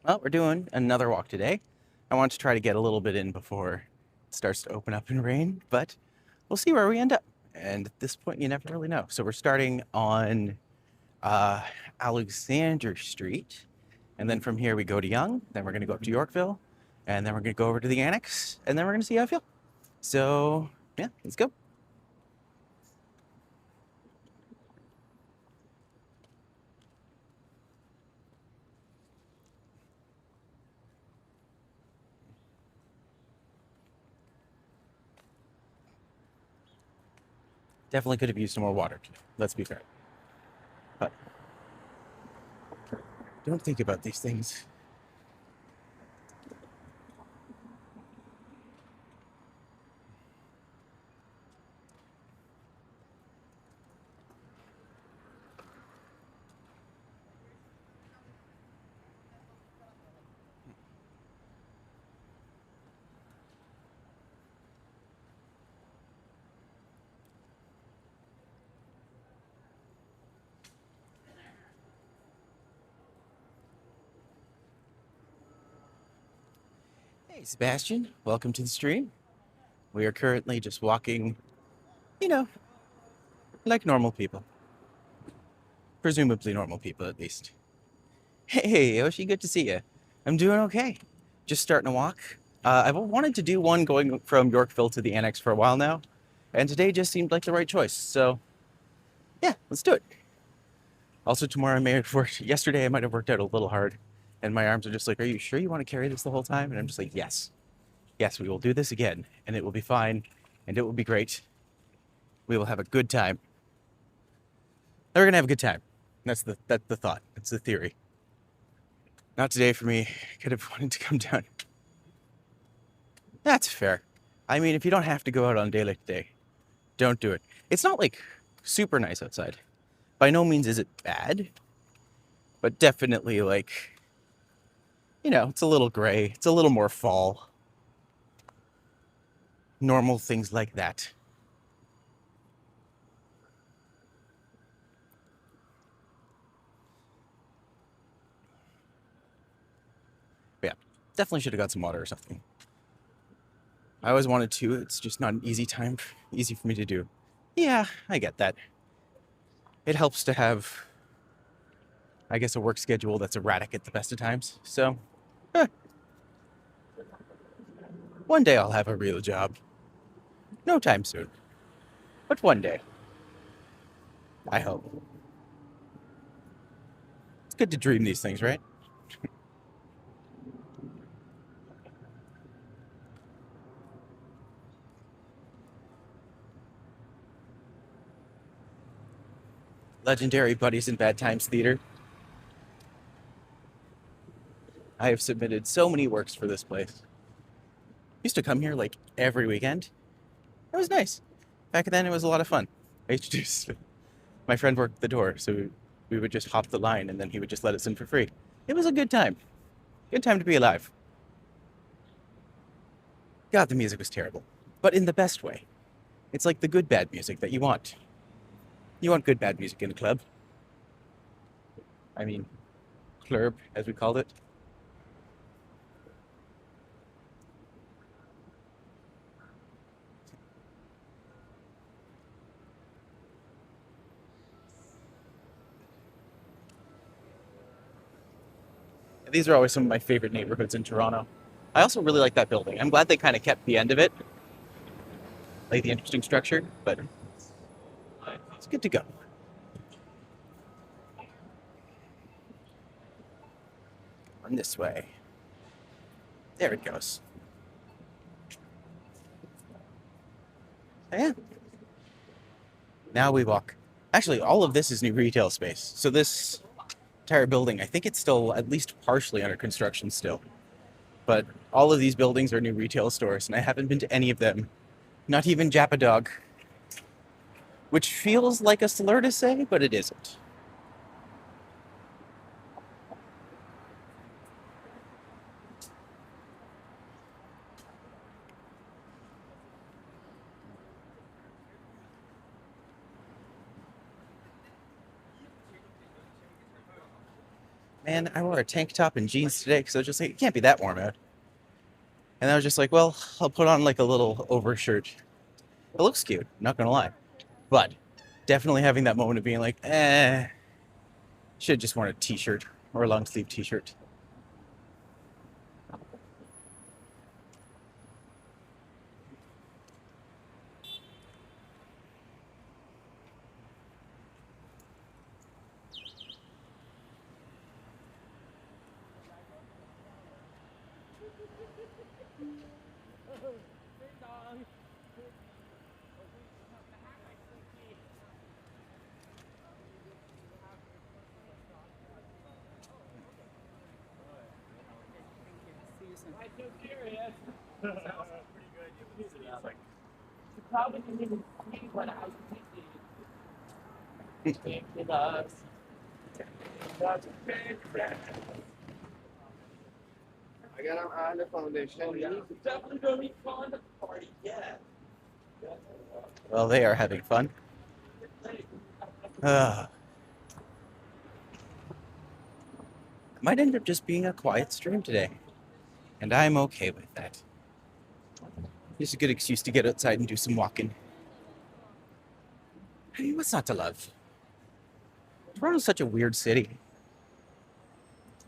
Well, we're doing another walk today. I want to try to get a little bit in before it starts to open up and rain, but we'll see where we end up. And at this point, you never really know. So we're starting on uh, Alexander Street, and then from here we go to Yonge, then we're going to go up to Yorkville, and then we're going to go over to the Annex, and then we're going to see how I feel. So, yeah, let's go. Definitely could have used some more water today, let's be fair. But don't think about these things. Hey, Sebastian, welcome to the stream. We are currently just walking, you know, like normal people. Presumably normal people, at least. Hey, Yoshi, good to see you. I'm doing okay. Just starting to walk. I've wanted to do one going from Yorkville to the Annex for a while now, and today just seemed like the right choice. So, yeah, let's do it. Also, tomorrow I may have worked. Yesterday I might have worked out a little hard, and my arms are just like, "Are you sure you want to carry this the whole time?" And I'm just like, "Yes, yes, we will do this again, and it will be fine, and it will be great. We will have a good time. We're gonna have a good time. That's the thought. That's the theory. Not today for me. Could have wanted to come down. That's fair. I mean, if you don't have to go out on a day like today, don't do it. It's not like super nice outside. By no means is it bad, but definitely like, it's a little gray. It's a little more fall. Normal things like that. But yeah, definitely should have got some water or something. I always wanted to. It's just not an easy for me to do. Yeah, I get that. It helps to have, I guess, a work schedule that's erratic at the best of times. So, eh, one day I'll have a real job. No time soon, but one day, I hope. It's good to dream these things, right? Legendary Buddies in Bad Times Theater. I have submitted so many works for this place. Used to come here like every weekend. It was nice. Back then, it was a lot of fun. I used to just, my friend worked the door, so we would just hop the line and then he would just let us in for free. It was a good time. Good time to be alive. God, the music was terrible, but in the best way. It's like the good bad music that you want. You want good bad music in a club. I mean, club, as we called it. These are always some of my favorite neighborhoods in Toronto. I also really like that building. I'm glad they kind of kept the end of it, like the interesting structure, but it's good to go. Run this way. There it goes. Yeah. Now we walk. Actually, all of this is new retail space. So this entire building, I think it's still at least partially under construction still. But all of these buildings are new retail stores, and I haven't been to any of them. Not even Japadog, which feels like a slur to say, but it isn't. man, I wore a tank top and jeans today because I was just like, it can't be that warm out. And I was just like, well, I'll put on like a little overshirt. It looks cute, not gonna lie. But definitely having that moment of being like, should have just worn a t-shirt or a long sleeve t-shirt. I got an eye on the foundation. Well, they are having fun. Uh, might end up just being a quiet stream today, and I'm okay with that. It's a good excuse to get outside and do some walking. I mean, what's not to love? Toronto's such a weird city.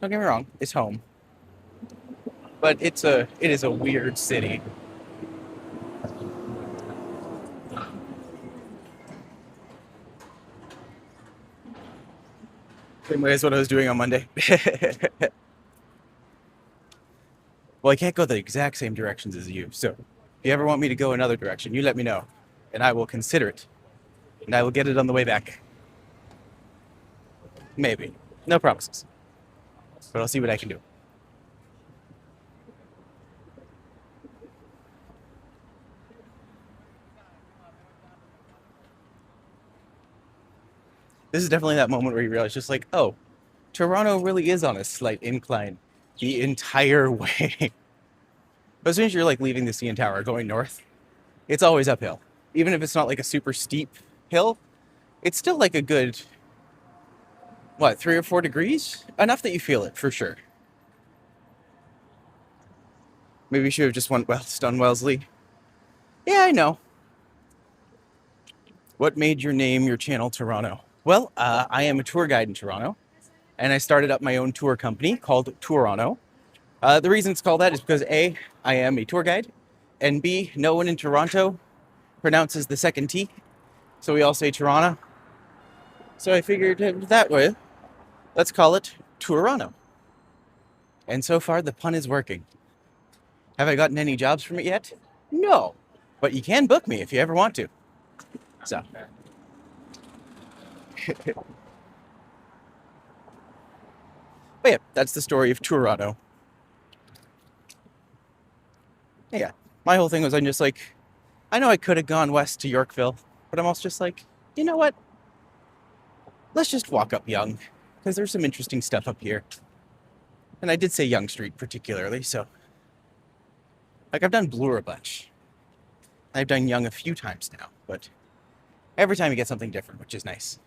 Don't get me wrong, it's home. But it is a weird city. Same way as what I was doing on Monday. Well, I can't go the exact same directions as you, so if you ever want me to go another direction, you let me know, and I will consider it. And I will get it on the way back. Maybe. No promises. But I'll see what I can do. This is definitely that moment where you realize just like, oh, Toronto really is on a slight incline the entire way. But as soon as you're like leaving the CN Tower going north, it's always uphill. Even if it's not like a super steep hill, it's still like a good, 3 or 4 degrees? Enough that you feel it for sure. Maybe you should have just went west on Wellesley. Yeah, I know. What made your name your channel TOURonno? Well, I am a tour guide in Toronto, and I started up my own tour company called TOURonno. The reason it's called that is because A, I am a tour guide, and B, no one in Toronto pronounces the second T, so we all say Toronto. So I figured that way, let's call it TOURonno. And so far, the pun is working. Have I gotten any jobs from it yet? No, but you can book me if you ever want to. So. But yeah, that's the story of TOURonno. Yeah, my whole thing was I'm just like, I know I could have gone west to Yorkville, but I'm also just like, you know what? Let's just walk up Yonge, because there's some interesting stuff up here. And I did say Yonge Street particularly, so. Like, I've done Bloor a bunch. I've done Yonge a few times now, but every time you get something different, which is nice.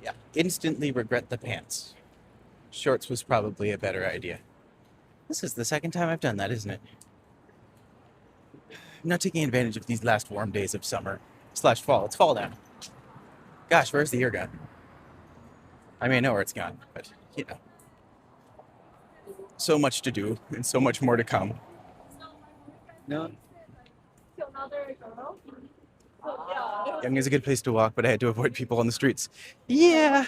Yeah, instantly regret the pants. Shorts was probably a better idea. This is the second time I've done that, isn't it? I'm not taking advantage of these last warm days of summer / fall. It's fall now. Gosh, where's the year gone? I mean, I know where it's gone, but you know, so much to do and so much more to come. No. Yonge is a good place to walk, but I had to avoid people on the streets. Yeah,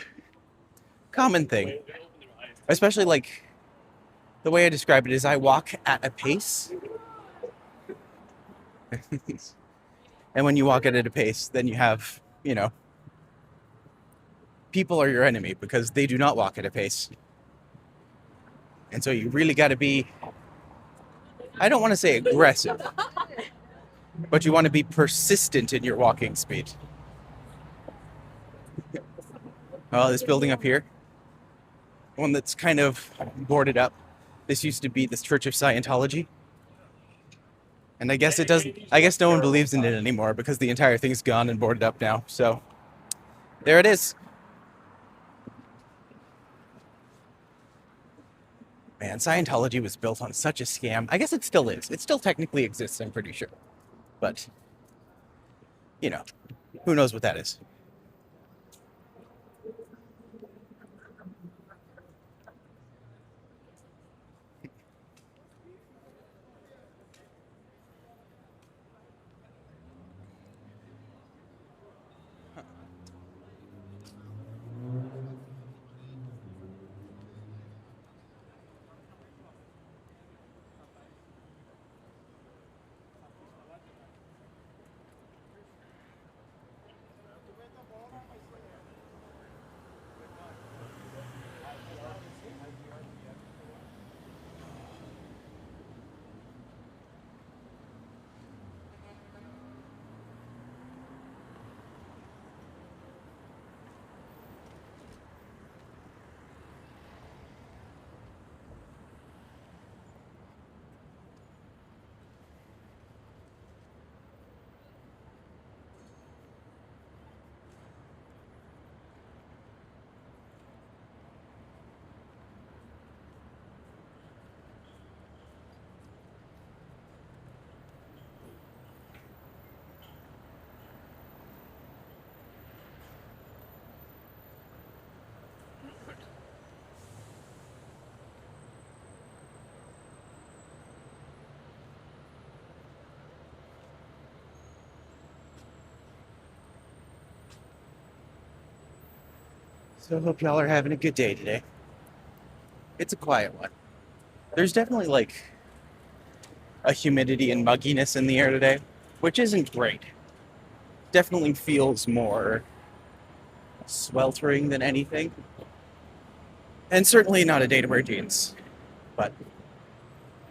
common thing. Especially like the way I describe it is I walk at a pace And when you walk at a pace, then you have, people are your enemy because they do not walk at a pace. And so you really got to be, I don't want to say aggressive, but you want to be persistent in your walking speed. Oh, this building up here, one that's kind of boarded up. This used to be this Church of Scientology. And I guess it doesn't, I guess no one believes in it anymore because the entire thing's gone and boarded up now. So there it is. Man, Scientology was built on such a scam. I guess it still is. It still technically exists, I'm pretty sure. But, who knows what that is. So I hope y'all are having a good day today. It's a quiet one. There's definitely like a humidity and mugginess in the air today, which isn't great. Definitely feels more sweltering than anything. And certainly not a day to wear jeans. But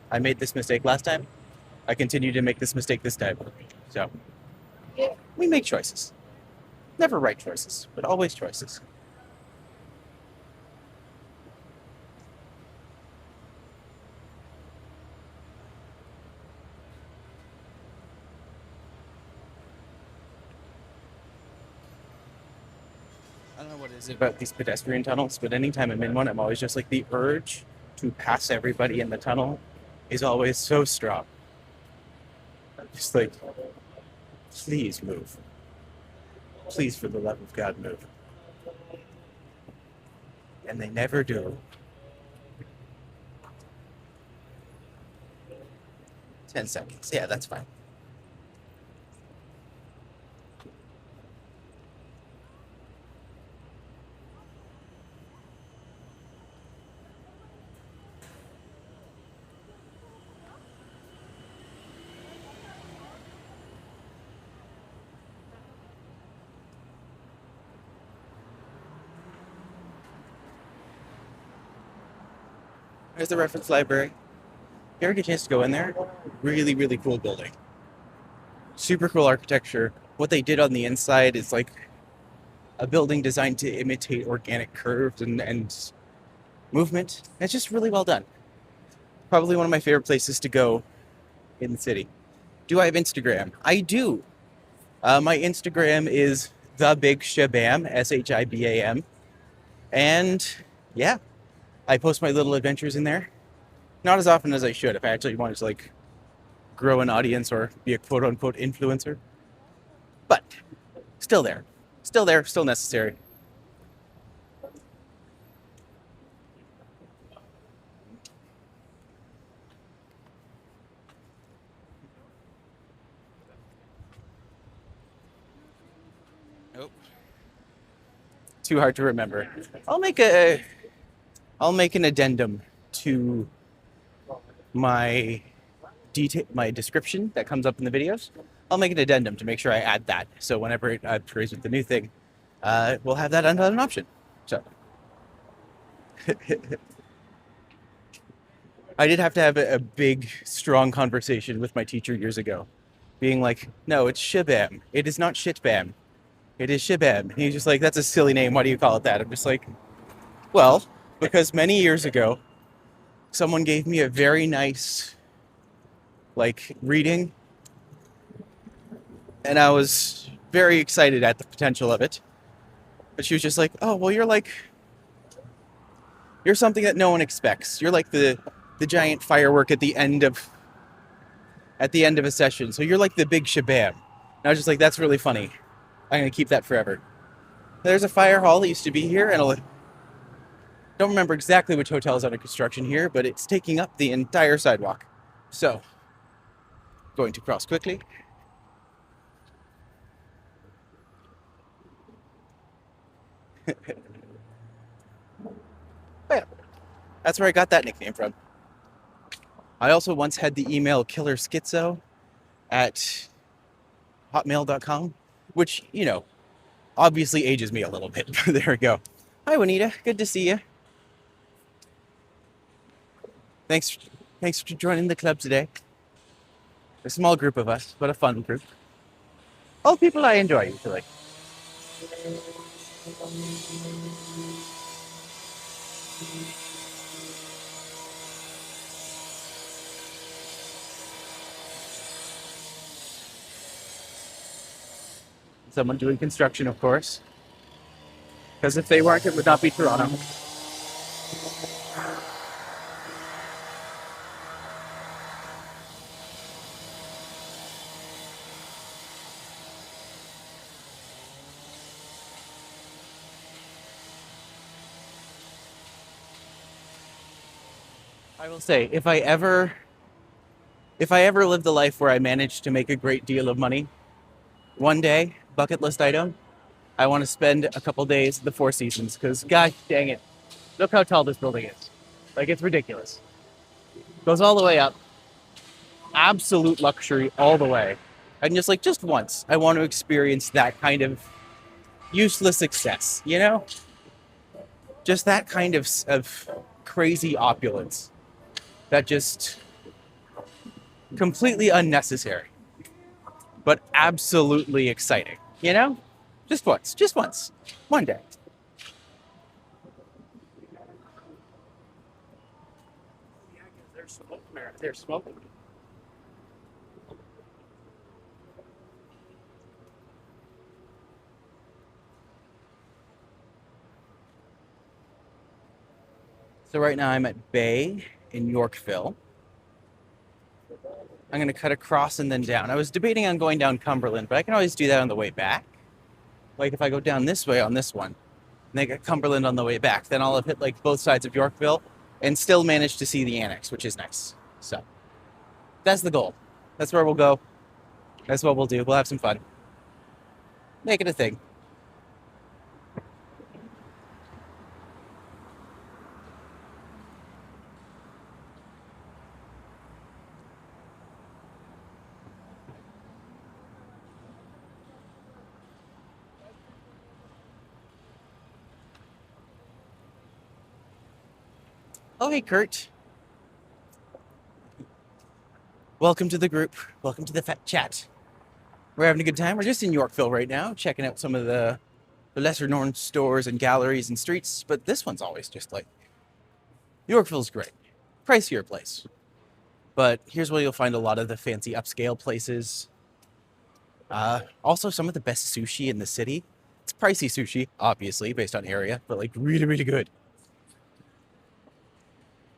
I made this mistake last time. I continue to make this mistake this time. So we make choices. Never right choices, but always choices. I don't know what it is about these pedestrian tunnels, but anytime I'm in one, I'm always just like the urge to pass everybody in the tunnel is always so strong. Just like, please move. Please, for the love of God, move. And they never do. 10 seconds. Yeah, that's fine. There's the reference library. If you ever get a chance to go in there, really, really cool building. Super cool architecture. What they did on the inside is like a building designed to imitate organic curves and movement. It's just really well done. Probably one of my favorite places to go in the city. Do I have Instagram? I do. My Instagram is the Big Shabam, Shibam. And yeah, I post my little adventures in there. Not as often as I should if I actually wanted to like grow an audience or be a quote unquote influencer. But still there. Still there, still necessary. Nope. Too hard to remember. I'll make an addendum to my my description that comes up in the videos, I'll make an addendum to make sure I add that. So whenever it appears with the new thing, we'll have that under an option. So I did have to have a big, strong conversation with my teacher years ago, being like, "No, it's Shibam. It is not Shitbam. It is Shibam." And he's just like, "That's a silly name. Why do you call it that?" I'm just like, "Well, because many years ago, someone gave me a very nice like reading, and I was very excited at the potential of it. But she was just like, "Oh, well, you're something that no one expects. You're like the giant firework at the end of a session. So you're like the big shabam." And I was just like, "That's really funny. I'm gonna keep that forever." There's a fire hall that used to be here, and I don't remember exactly which hotel is under construction here, but it's taking up the entire sidewalk. So, going to cross quickly. Yeah, that's where I got that nickname from. I also once had the email killer schizo at hotmail.com, which, obviously ages me a little bit. There we go. Hi, Juanita. Good to see you. Thanks, thanks for joining the club today. A small group of us, but a fun group. All people I enjoy usually. Someone doing construction, of course, because if they weren't, it would not be Toronto. I will say, if I ever lived a life where I managed to make a great deal of money, one day, bucket list item, I want to spend a couple days at the Four Seasons, because gosh dang it, look how tall this building is. Like, it's ridiculous. Goes all the way up, absolute luxury all the way. And just once, I want to experience that kind of useless success, you know? Just that kind of crazy opulence that just completely unnecessary, but absolutely exciting, you know? Just once, one day. They're smoking. So right now I'm at Bay in Yorkville. I'm gonna cut across and then down. I was debating on going down Cumberland, but I can always do that on the way back. Like if I go down this way on this one, and then get Cumberland on the way back, then I'll have hit like both sides of Yorkville and still manage to see the Annex, which is nice. So that's the goal. That's where we'll go. That's what we'll do. We'll have some fun. Make it a thing. Oh, hey, Kurt. Welcome to the group. Welcome to the fat chat. We're having a good time. We're just in Yorkville right now, checking out some of the lesser known stores and galleries and streets. But this one's always just like Yorkville's great. Pricier place. But here's where you'll find a lot of the fancy upscale places. Also, some of the best sushi in the city. It's pricey sushi, obviously, based on area, but like really, really good.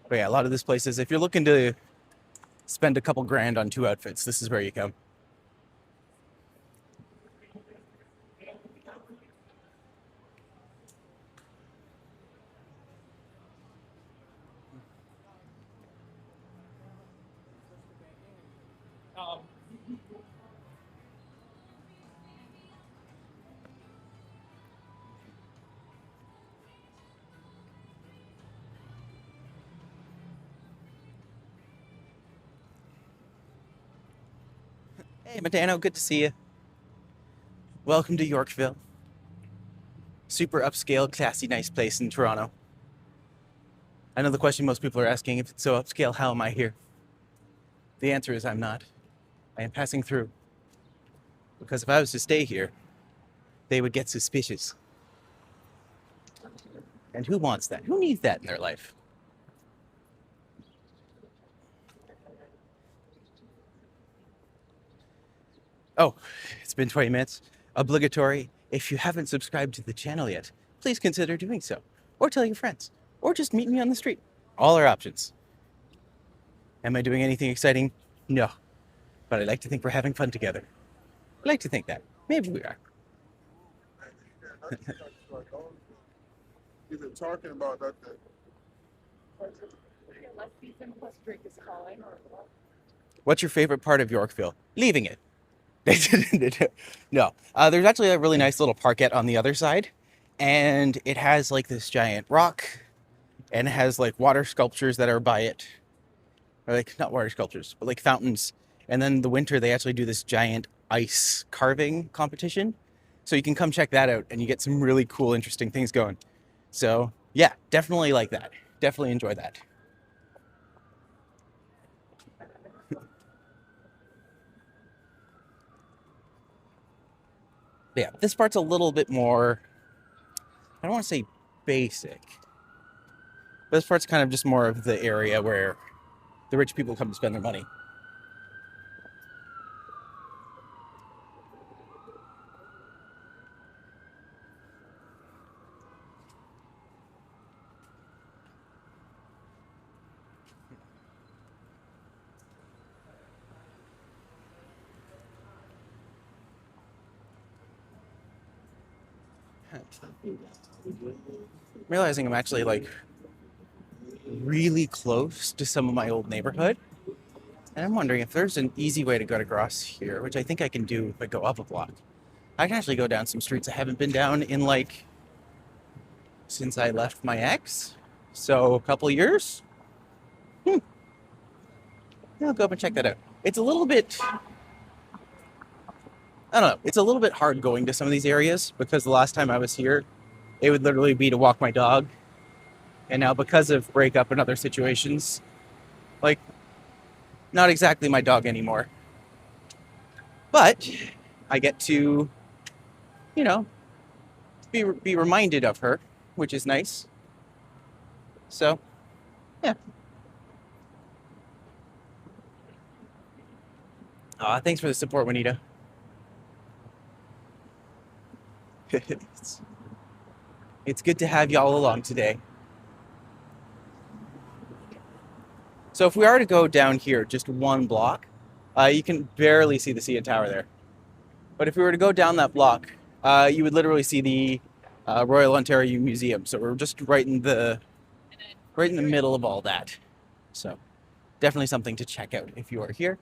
But yeah, a lot of these places, if you're looking to spend a couple grand on two outfits, this is where you come. Hey, Matano, good to see you. Welcome to Yorkville. Super upscale, classy, nice place in Toronto. I know the question most people are asking, if it's so upscale, how am I here? The answer is I'm not. I am passing through. Because if I was to stay here, they would get suspicious. And who wants that? Who needs that in their life? Oh, it's been 20 minutes. Obligatory. If you haven't subscribed to the channel yet, please consider doing so. Or tell your friends. Or just meet me on the street. All are options. Am I doing anything exciting? No. But I like to think we're having fun together. I like to think that. Maybe we are. You've been talking about that. What's your favorite part of Yorkville? Leaving it. No. There's actually a really nice little parkette on the other side. And it has like this giant rock. And it has like water sculptures that are by it. Or like, not water sculptures, but like fountains. And then in the winter, they actually do this giant ice carving competition. So you can come check that out and you get some really cool, interesting things going. So yeah, definitely like that. Definitely enjoy that. Yeah, this part's a little bit more, I don't want to say basic. But this part's kind of just more of the area where the rich people come to spend their money. Realizing I'm actually like really close to some of my old neighborhood. And I'm wondering if there's an easy way to get across here, which I think I can do if I go up a block. I can actually go down some streets I haven't been down in like since I left my ex. So a couple of years. Yeah, I'll go up and check that out. It's a little bit, I don't know, it's a little bit hard going to some of these areas because the last time I was here, it would literally be to walk my dog. And now because of breakup and other situations, like, not exactly my dog anymore. But I get to, you know, be reminded of her, which is nice. So, yeah. Thanks for the support, Juanita. It's good to have y'all along today. So if we are to go down here just one block, you can barely see the CN Tower there. But if we were to go down that block, you would literally see the Royal Ontario Museum. So we're just right in the middle of all that. So definitely something to check out if you are here.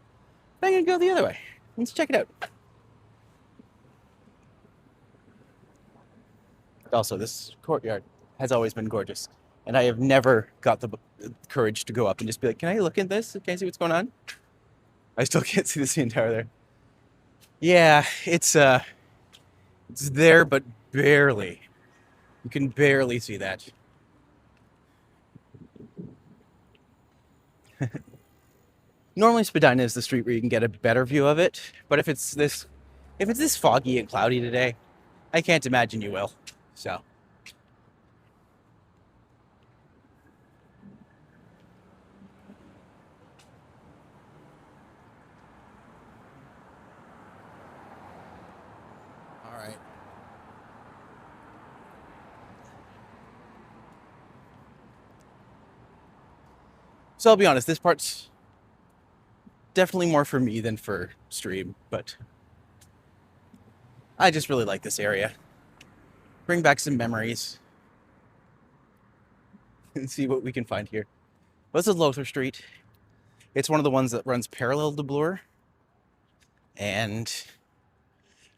I'm gonna go the other way. Let's check it out. Also, this courtyard has always been gorgeous. And I have never got the courage to go up and just be like, can I look at this? Can I see what's going on? I still can't see the CN Tower there. Yeah, it's there, but barely. You can barely see that. Normally Spadina is the street where you can get a better view of it, but if it's this foggy and cloudy today, I can't imagine you will. So all right. So I'll be honest, this part's definitely more for me than for stream, but I just really like this area. Bring back some memories and see what we can find here. Well, this is Lothar Street. It's one of the ones that runs parallel to Bloor. And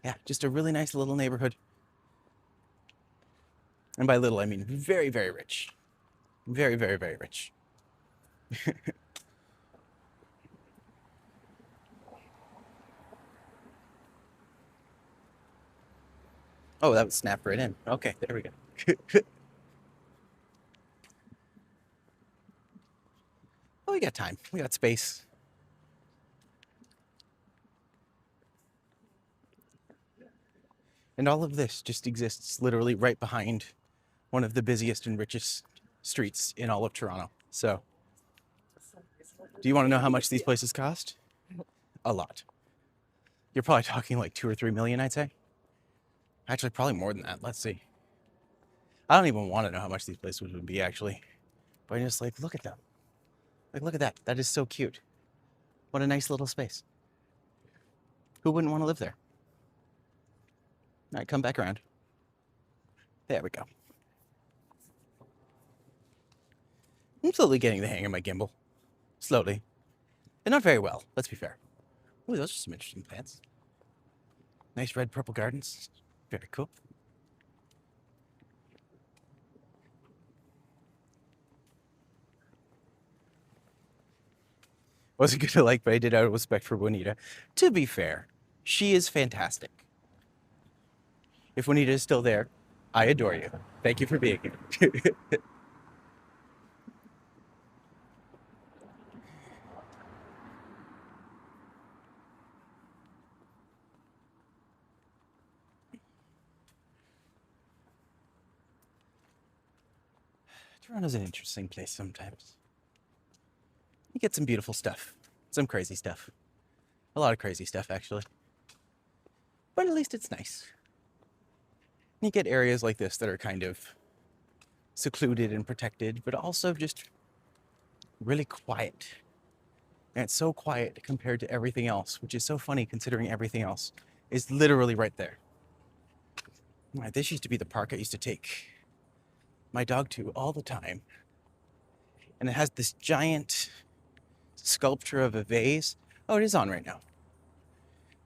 yeah, just a really nice little neighborhood. And by little, I mean very, very rich. Very, very, very rich. Oh, that would snap right in. Okay, there we go. Oh, we got time. We got space. And all of this just exists literally right behind one of the busiest and richest streets in all of Toronto. So, do you want to know how much these places cost? A lot. You're probably talking like 2 or 3 million, I'd say. Actually, probably more than that. Let's see. I don't even want to know how much these places would be actually. But I'm just like, look at them. Like, look at that. That is so cute. What a nice little space. Who wouldn't want to live there? All right, come back around. There we go. I'm slowly getting the hang of my gimbal. Slowly. And not very well, let's be fair. Ooh, those are some interesting plants. Nice red purple gardens. Very cool. Wasn't gonna like, but I did out of respect for Juanita. To be fair, she is fantastic. If Juanita is still there, I adore you. Thank you for being here. Toronto's an interesting place sometimes. You get some beautiful stuff, some crazy stuff. A lot of crazy stuff, actually. But at least it's nice. You get areas like this that are kind of secluded and protected, but also just really quiet. And it's so quiet compared to everything else, which is so funny considering everything else is literally right there. Right, this used to be the park I used to take my dog to all the time. And it has this giant sculpture of a vase. Oh, it is on right now.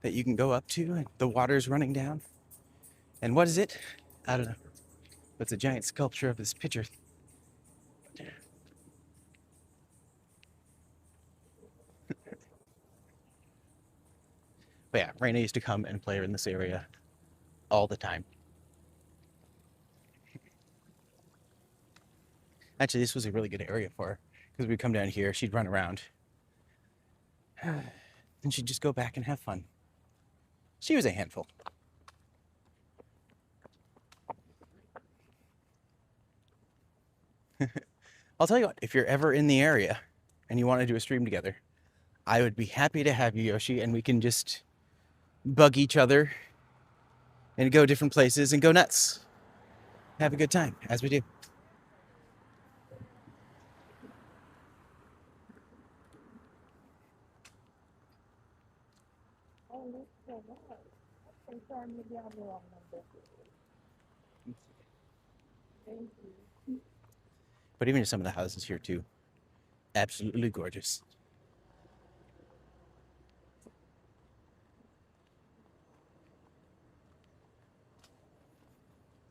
That you can go up to, and the water's running down. And what is it? I don't know. It's a giant sculpture of this picture. But yeah, Raina used to come and play in this area all the time. Actually, this was a really good area for her because we'd come down here, she'd run around, and she'd just go back and have fun. She was a handful. I'll tell you what, if you're ever in the area and you want to do a stream together, I would be happy to have you, Yoshi, and we can just bug each other and go different places and go nuts. Have a good time, as we do. But even some of the houses here too, absolutely gorgeous.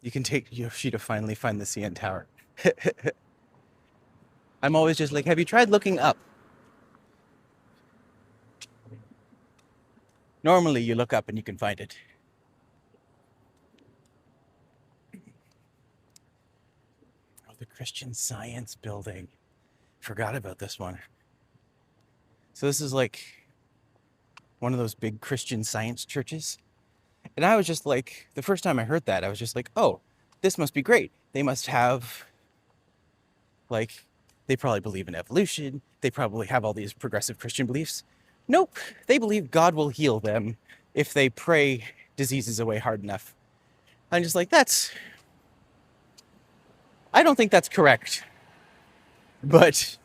You can take Yoshi to finally find the CN Tower. I'm always just like, have you tried looking up? Normally you look up and you can find it. Oh, the Christian Science building. Forgot about this one. So this is like one of those big Christian Science churches. And I was just like, the first time I heard that, I was just like, oh, this must be great. They must have, like, they probably believe in evolution. They probably have all these progressive Christian beliefs. Nope. They believe God will heal them if they pray diseases away hard enough. I'm just like, I don't think that's correct. But,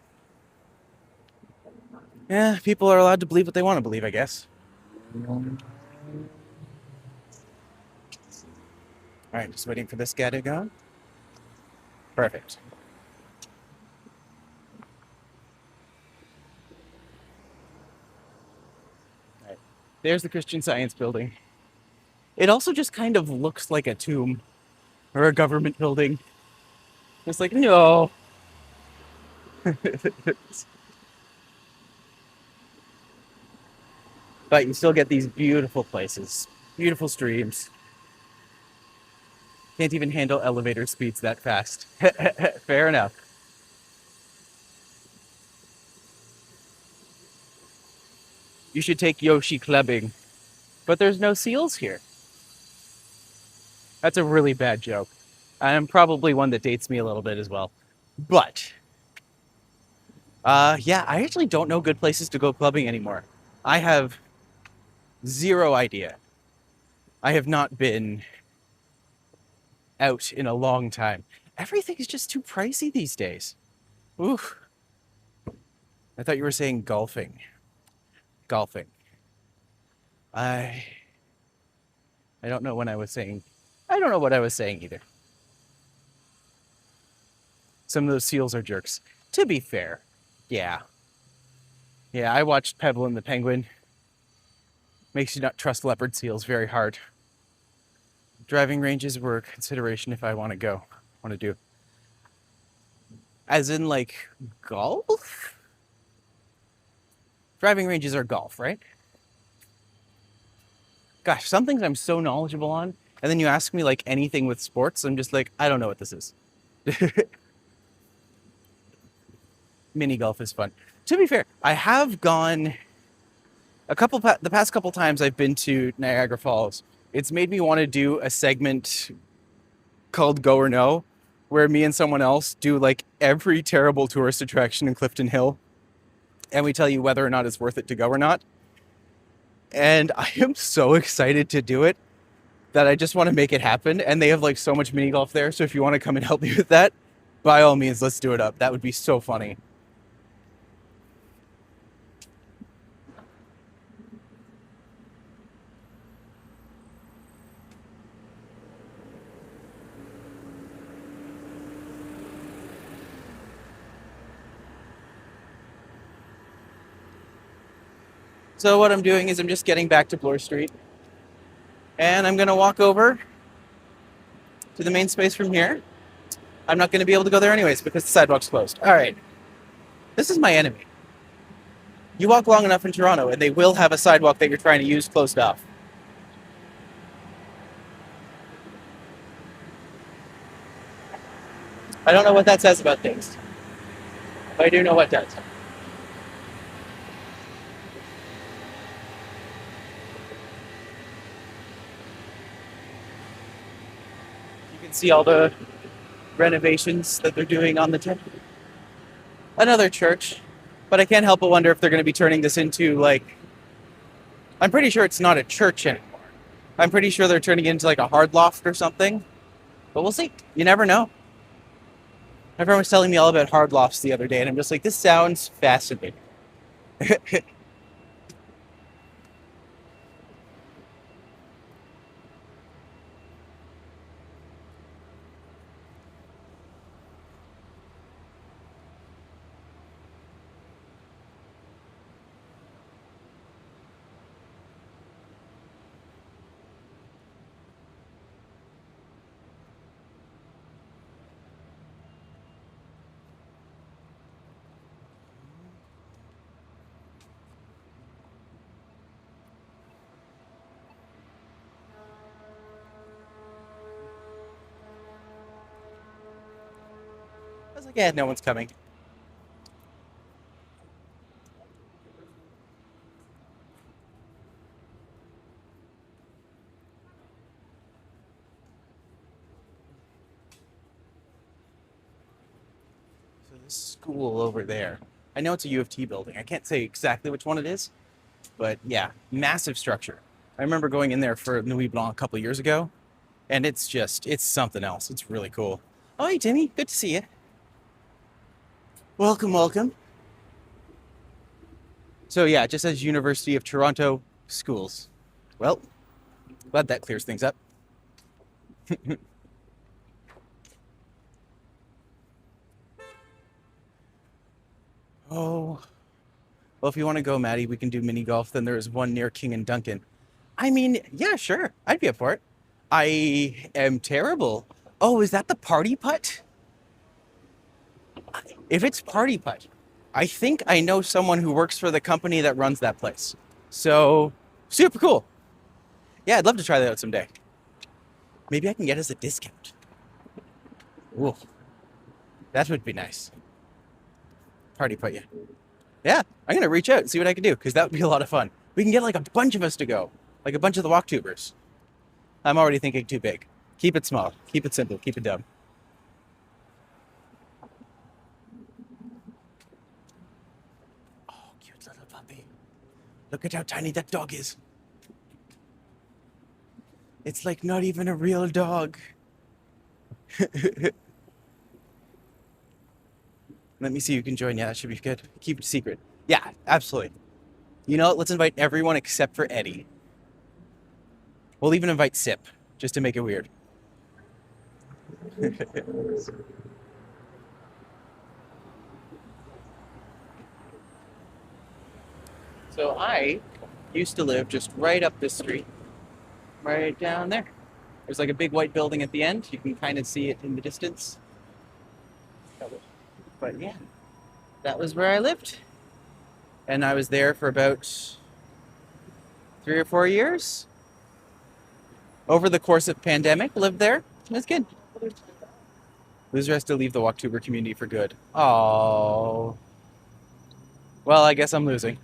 yeah, people are allowed to believe what they want to believe, I guess. All right, just waiting for this guy to go. Perfect. All right. There's the Christian Science building. It also just kind of looks like a tomb or a government building. It's like, no. But you still get these beautiful places, beautiful streams. Can't even handle elevator speeds that fast. Fair enough. You should take Yoshi clubbing. But there's no seals here. That's a really bad joke. And probably one that dates me a little bit as well. But, yeah, I actually don't know good places to go clubbing anymore. I have zero idea. I have not been out in a long time. Everything is just too pricey these days. Oof. I thought you were saying golfing. Golfing. I don't know when I was saying. I don't know what I was saying either. Some of those seals are jerks. To be fair, yeah. Yeah, I watched Pebble and the Penguin. Makes you not trust leopard seals very hard. Driving ranges were a consideration if I want to do. As in, like, golf? Driving ranges are golf, right? Gosh, some things I'm so knowledgeable on, and then you ask me, like, anything with sports, I'm just like, I don't know what this is. Mini golf is fun. To be fair, I have gone the past couple times I've been to Niagara Falls. It's made me want to do a segment called Go or No, where me and someone else do like every terrible tourist attraction in Clifton Hill, and we tell you whether or not it's worth it to go or not. And I am so excited to do it that I just want to make it happen. And they have like so much mini golf there, so if you want to come and help me with that, by all means, let's do it up. That would be so funny. So what I'm doing is I'm just getting back to Bloor Street, and I'm gonna walk over to the main space from here. I'm not gonna be able to go there anyways because the sidewalk's closed. All right, this is my enemy. You walk long enough in Toronto and they will have a sidewalk that you're trying to use closed off. I don't know what that says about things, but I do know what does. You can see all the renovations that they're doing on the temple. Another church, but I can't help but wonder if they're going to be turning this into like, I'm pretty sure it's not a church anymore. I'm pretty sure they're turning it into like a hard loft or something, but we'll see. You never know. Everyone was telling me all about hard lofts the other day, and I'm just like, this sounds fascinating. I was like, yeah, no one's coming. So this school over there, I know it's a U of T building. I can't say exactly which one it is, but yeah, massive structure. I remember going in there for Nuit Blanc a couple of years ago, and it's something else. It's really cool. Oh, hey, Timmy, good to see you. Welcome, welcome. So yeah, it just says University of Toronto Schools. Well, glad that clears things up. Oh, well, if you want to go, Maddie, we can do mini golf. Then there is one near King and Duncan. I mean, yeah, sure. I'd be up for it. I am terrible. Oh, is that the party putt? If it's party putt, I think I know someone who works for the company that runs that place. So, super cool. Yeah, I'd love to try that out someday. Maybe I can get us a discount. Ooh, that would be nice. Party put you. Yeah, I'm gonna reach out and see what I can do, because that would be a lot of fun. We can get like a bunch of us to go, like a bunch of the walktubers. I'm already thinking too big. Keep it small, keep it simple, keep it dumb. Oh, cute little puppy. Look at how tiny that dog is. It's like not even a real dog. Let me see who can join. Yeah, that should be good. Keep it secret. Yeah, absolutely. You know what? Let's invite everyone except for Eddie. We'll even invite Sip, just to make it weird. So I used to live just right up this street, right down there. There's like a big white building at the end. You can kind of see it in the distance. But yeah, that was where I lived. And I was there for about 3 or 4 years. Over the course of pandemic, lived there. It was good. Loser has to leave the Walktuber community for good. Oh. Well, I guess I'm losing.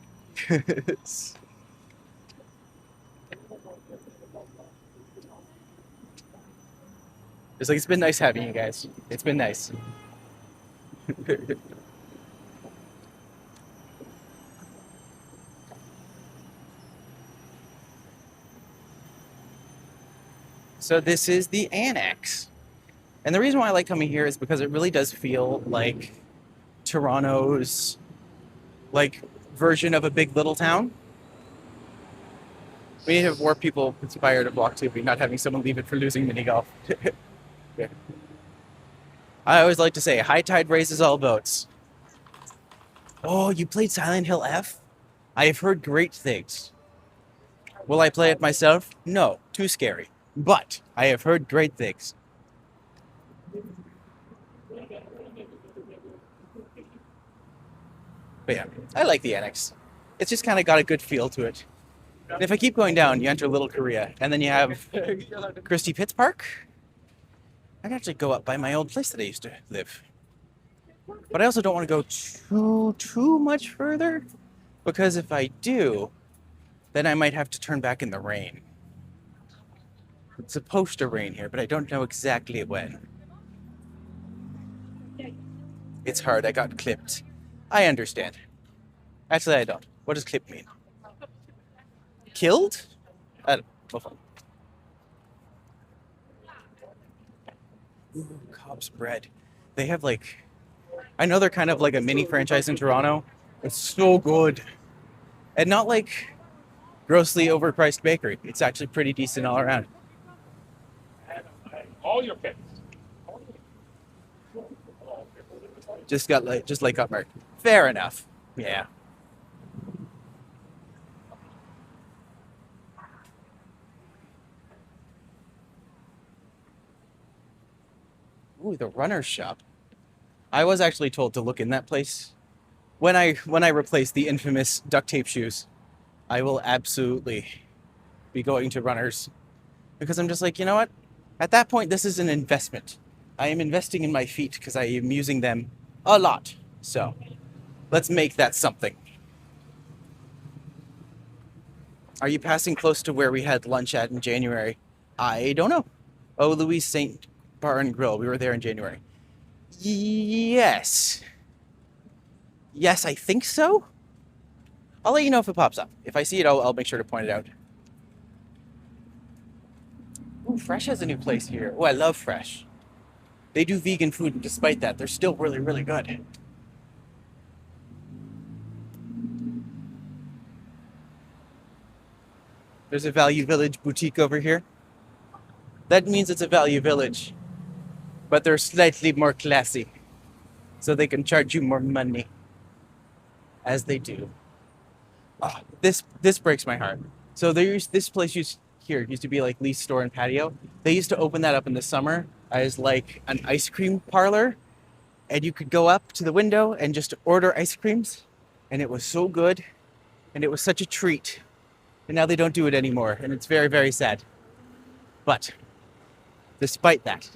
It's like, it's been nice having you guys. It's been nice. So this is the Annex. And the reason why I like coming here is because it really does feel like Toronto's like version of a big little town. We need to have more people inspired of Walktubing, not having someone leave it for losing mini golf. Yeah. I always like to say, high tide raises all boats. Oh, you played Silent Hill F? I have heard great things. Will I play it myself? No, too scary. But I have heard great things. But yeah, I like the Annex. It's just kind of got a good feel to it. And if I keep going down, you enter Little Korea, and then you have Christie Pitts Park. I'd actually go up by my old place that I used to live. But I also don't want to go too much further, because if I do, then I might have to turn back in the rain. It's supposed to rain here, but I don't know exactly when. It's hard, I got clipped. I understand. Actually, I don't. What does clip mean? Killed? I don't know. Ooh, Cobb's Bread. They have like, I know they're kind of like a mini franchise in Toronto. It's so good. And not like grossly overpriced bakery. It's actually pretty decent all around. All your pets. Just got marked. Fair enough. Yeah. Ooh, the runner's shop. I was actually told to look in that place. When I replace the infamous duct tape shoes, I will absolutely be going to runners. Because I'm just like, you know what? At that point, this is an investment. I am investing in my feet because I am using them a lot. So let's make that something. Are you passing close to where we had lunch at in January? I don't know. Oh, Louis St. Bar and Grill. We were there in January. Yes. Yes, I think so. I'll let you know if it pops up. If I see it, I'll make sure to point it out. Ooh, Fresh has a new place here. Oh, I love Fresh. They do vegan food, and despite that, they're still really, really good. There's a Value Village boutique over here. That means it's a Value Village, but they're slightly more classy, so they can charge you more money, as they do. Oh, this breaks my heart. So this place used to be like Lee's Store and Patio. They used to open that up in the summer as like an ice cream parlor, and you could go up to the window and just order ice creams, and it was so good, and it was such a treat. And now they don't do it anymore, and it's very, very sad. But Despite that,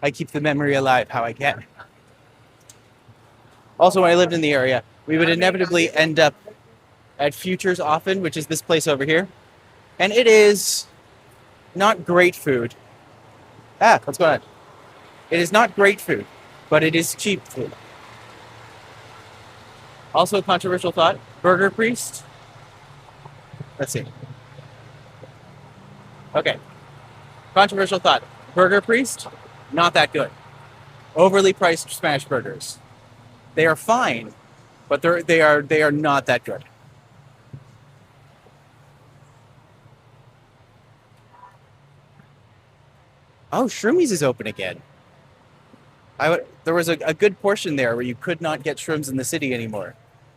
I keep the memory alive how I can. Also, when I lived in the area, we would inevitably end up at Futures often, which is this place over here. And it is not great food. What's going on? It is not great food, but it is cheap food. Also, a controversial thought, Burger Priest. Let's see. Okay. Controversial thought. Burger Priest, not that good. Overly priced smash burgers. They are fine, but they are not that good. Oh, Shroomies is open again. There was a good portion there where you could not get shrooms in the city anymore.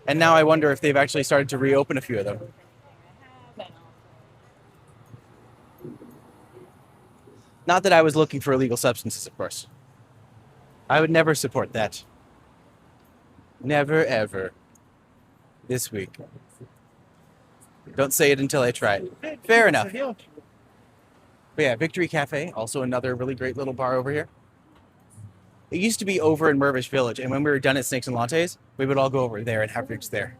And now I wonder if they've actually started to reopen a few of them. Not that I was looking for illegal substances, of course. I would never support that. Never, ever. This week. Don't say it until I try it. Fair enough. But yeah, Victory Cafe, also another really great little bar over here. It used to be over in Mirvish Village, and when we were done at Snakes and Lattes, we would all go over there and have drinks there.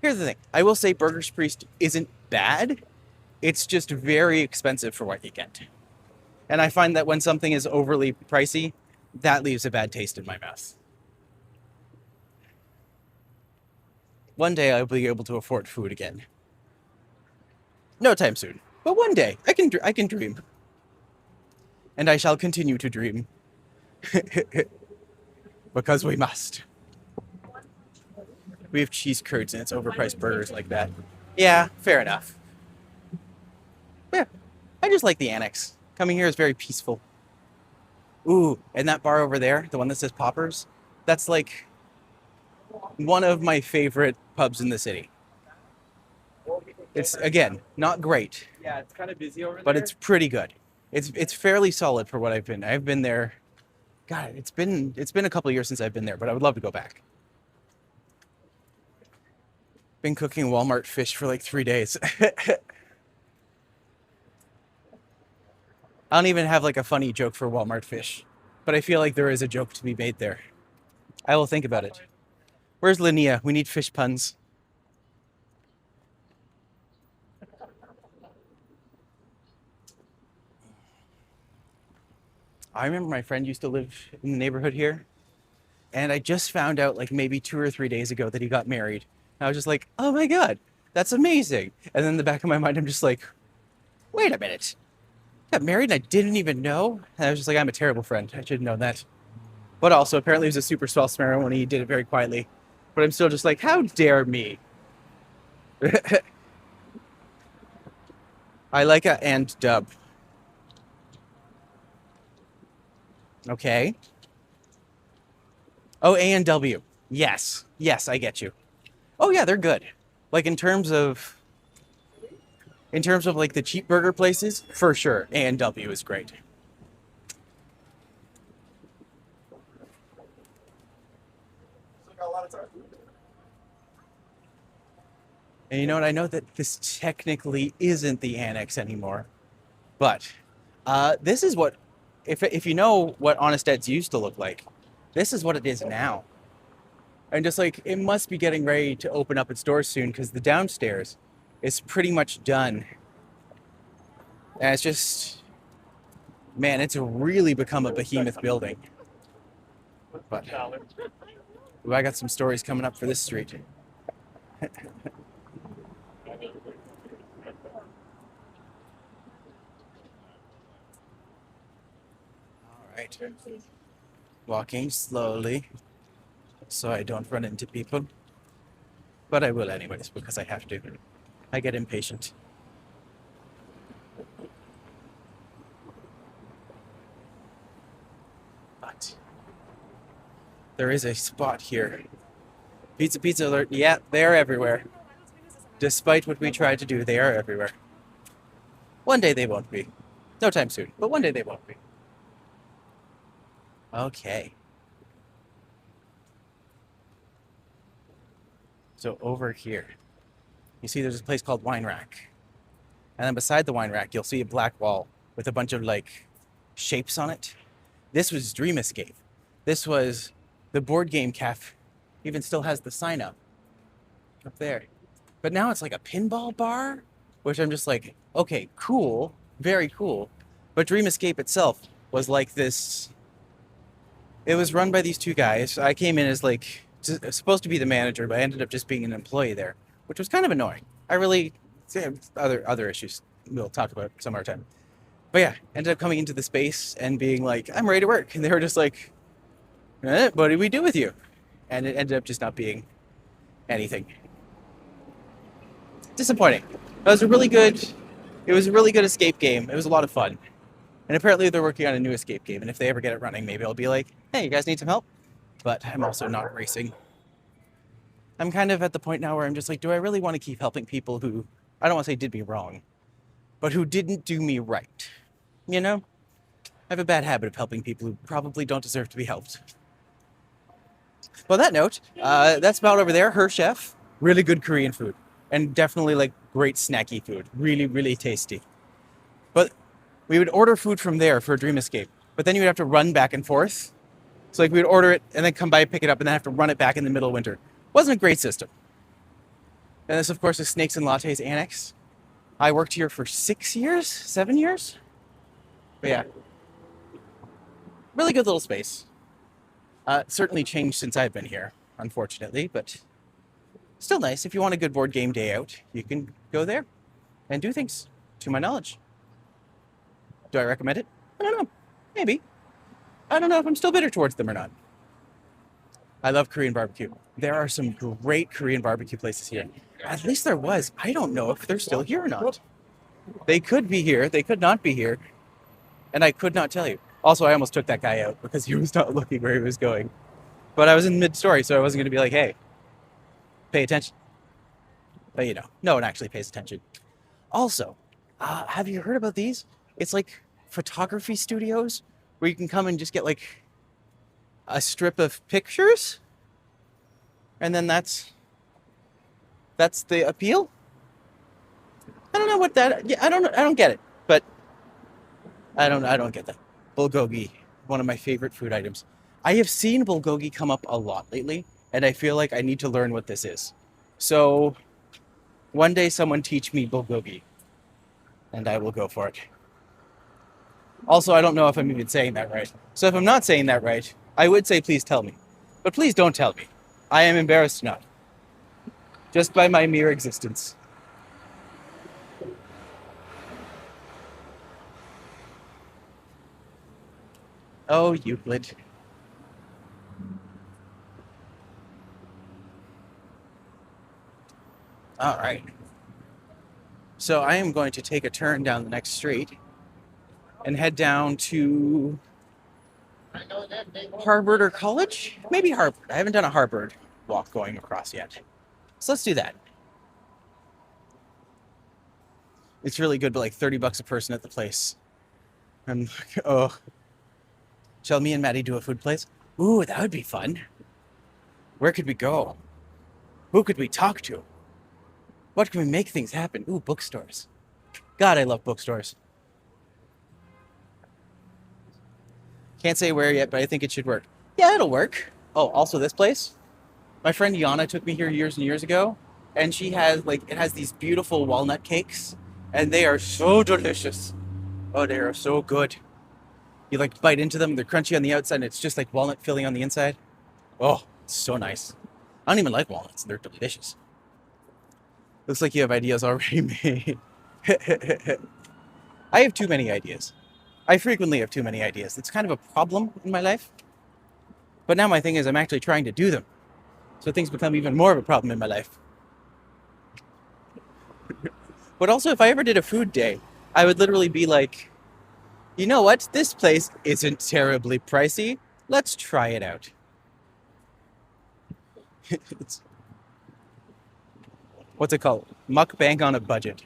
Here's the thing. I will say Burgers Priest isn't bad. It's just very expensive for what you get. And I find that when something is overly pricey, that leaves a bad taste in my mouth. One day I'll be able to afford food again. No time soon, but one day I can dream. And I shall continue to dream. Because we must. We have cheese curds and it's overpriced burgers like that. Yeah, fair enough. Yeah, I just like the Annex. Coming here is very peaceful. Ooh, and that bar over there, the one that says Poppers, that's like one of my favorite pubs in the city. It's, again, not great. Yeah, it's kind of busy over there. But it's pretty good. It's fairly solid for what I've been. I've been there. God, it's been a couple of years since I've been there, but I would love to go back. Been cooking Walmart fish for like 3 days. I don't even have like a funny joke for Walmart fish, but I feel like there is a joke to be made there. I will think about it. Where's Linnea? We need fish puns. I remember my friend used to live in the neighborhood here, and I just found out like maybe 2 or 3 days ago that he got married. And I was just like, oh my God, that's amazing. And then in the back of my mind, I'm just like, wait a minute. Got married and I didn't even know? And I was just like, I'm a terrible friend. I should have known that. But also, apparently he was a super swell ceremony. He did it very quietly. But I'm still just like, how dare me? I like a and dub. Okay. Oh, A and W. Yes. Yes, I get you. Oh yeah, they're good. Like in terms of like the cheap burger places, for sure, A and W is great. And you know what? I know that this technically isn't the Annex anymore, but this is what, if you know what Honest Ed's used to look like, this is what it is now. And just like, it must be getting ready to open up its doors soon because the downstairs is pretty much done. And it's just, man, it's really become a behemoth building. But ooh, I got some stories coming up for this street. All right. Walking slowly so I don't run into people. But I will anyways because I have to. I get impatient. But there is a spot here. Pizza alert. Yeah, they're everywhere. Despite what we try to do, they are everywhere. One day they won't be. No time soon, but one day they won't be. Okay. So over here, you see there's a place called Wine Rack. And then beside the wine rack, you'll see a black wall with a bunch of like shapes on it. This was Dream Escape. This was the board game cafe. Even still has the sign up there. But now it's like a pinball bar, which I'm just like, okay, cool, very cool. But Dream Escape itself was like this. It was run by these two guys. I came in as like supposed to be the manager, but I ended up just being an employee there, which was kind of annoying. I really other issues we'll talk about some other time. But yeah, ended up coming into the space and being like, I'm ready to work, and they were just like, what do we do with you? And it ended up just not being anything. Disappointing. It was a really good. It was a really good escape game. It was a lot of fun. And apparently they're working on a new escape game. And if they ever get it running, maybe I'll be like, hey, you guys need some help? But I'm also not racing. I'm kind of at the point now where I'm just like, do I really want to keep helping people who, I don't want to say did me wrong, but who didn't do me right? You know? I have a bad habit of helping people who probably don't deserve to be helped. Well, on that note, that's about over there. Her chef, really good Korean food. And definitely like great snacky food. Really, really tasty. But we would order food from there for a Dream Escape. But then you would have to run back and forth. So like we would order it and then come by, pick it up, and then have to run it back in the middle of winter. Wasn't a great system. And this, of course, is Snakes and Lattes Annex. I worked here for 6 years, 7 years. But yeah, really good little space. Certainly changed since I've been here, unfortunately, but still nice. If you want a good board game day out, you can go there and do things, to my knowledge. Do I recommend it? I don't know. Maybe. I don't know if I'm still bitter towards them or not. I love Korean barbecue. There are some great Korean barbecue places here. At least there was. I don't know if they're still here or not. They could be here. They could not be here. And I could not tell you. Also, I almost took that guy out because he was not looking where he was going. But I was in mid-story, so I wasn't going to be like, hey, pay attention. But you know, no one actually pays attention. Also, have you heard about these? It's like photography studios where you can come and just get like a strip of pictures, and then that's the appeal. I don't know what that. Yeah, I don't get it, but I don't get that. Bulgogi, one of my favorite food items. I have seen bulgogi come up a lot lately, and I feel like I need to learn what this is. So one day, someone teach me bulgogi, and I will go for it. Also, I don't know if I'm even saying that right. So if I'm not saying that right, I would say please tell me. But please don't tell me. I am embarrassed not. Just by my mere existence. Oh, Euclid. All right. So I am going to take a turn down the next street and head down to Harvard or College? Maybe Harvard. I haven't done a Harvard walk going across yet. So let's do that. It's really good, but like $30 a person at the place. And oh, shall me and Maddie do a food place? Ooh, that would be fun. Where could we go? Who could we talk to? What can we make things happen? Ooh, bookstores. God, I love bookstores. Can't say where yet, but I think it should work. Yeah, it'll work. Oh, also this place. My friend Yana took me here years and years ago, and she has like it has these beautiful walnut cakes, and they are so delicious. Oh, they are so good. You like bite into them, they're crunchy on the outside, and it's just like walnut filling on the inside. Oh, it's so nice. I don't even like walnuts, they're delicious. Looks like you have ideas already made. I have too many ideas. I frequently have too many ideas. It's kind of a problem in my life. But now my thing is I'm actually trying to do them. So things become even more of a problem in my life. But also, if I ever did a food day, I would literally be like, you know what? This place isn't terribly pricey. Let's try it out. It's, what's it called? Mukbang on a budget.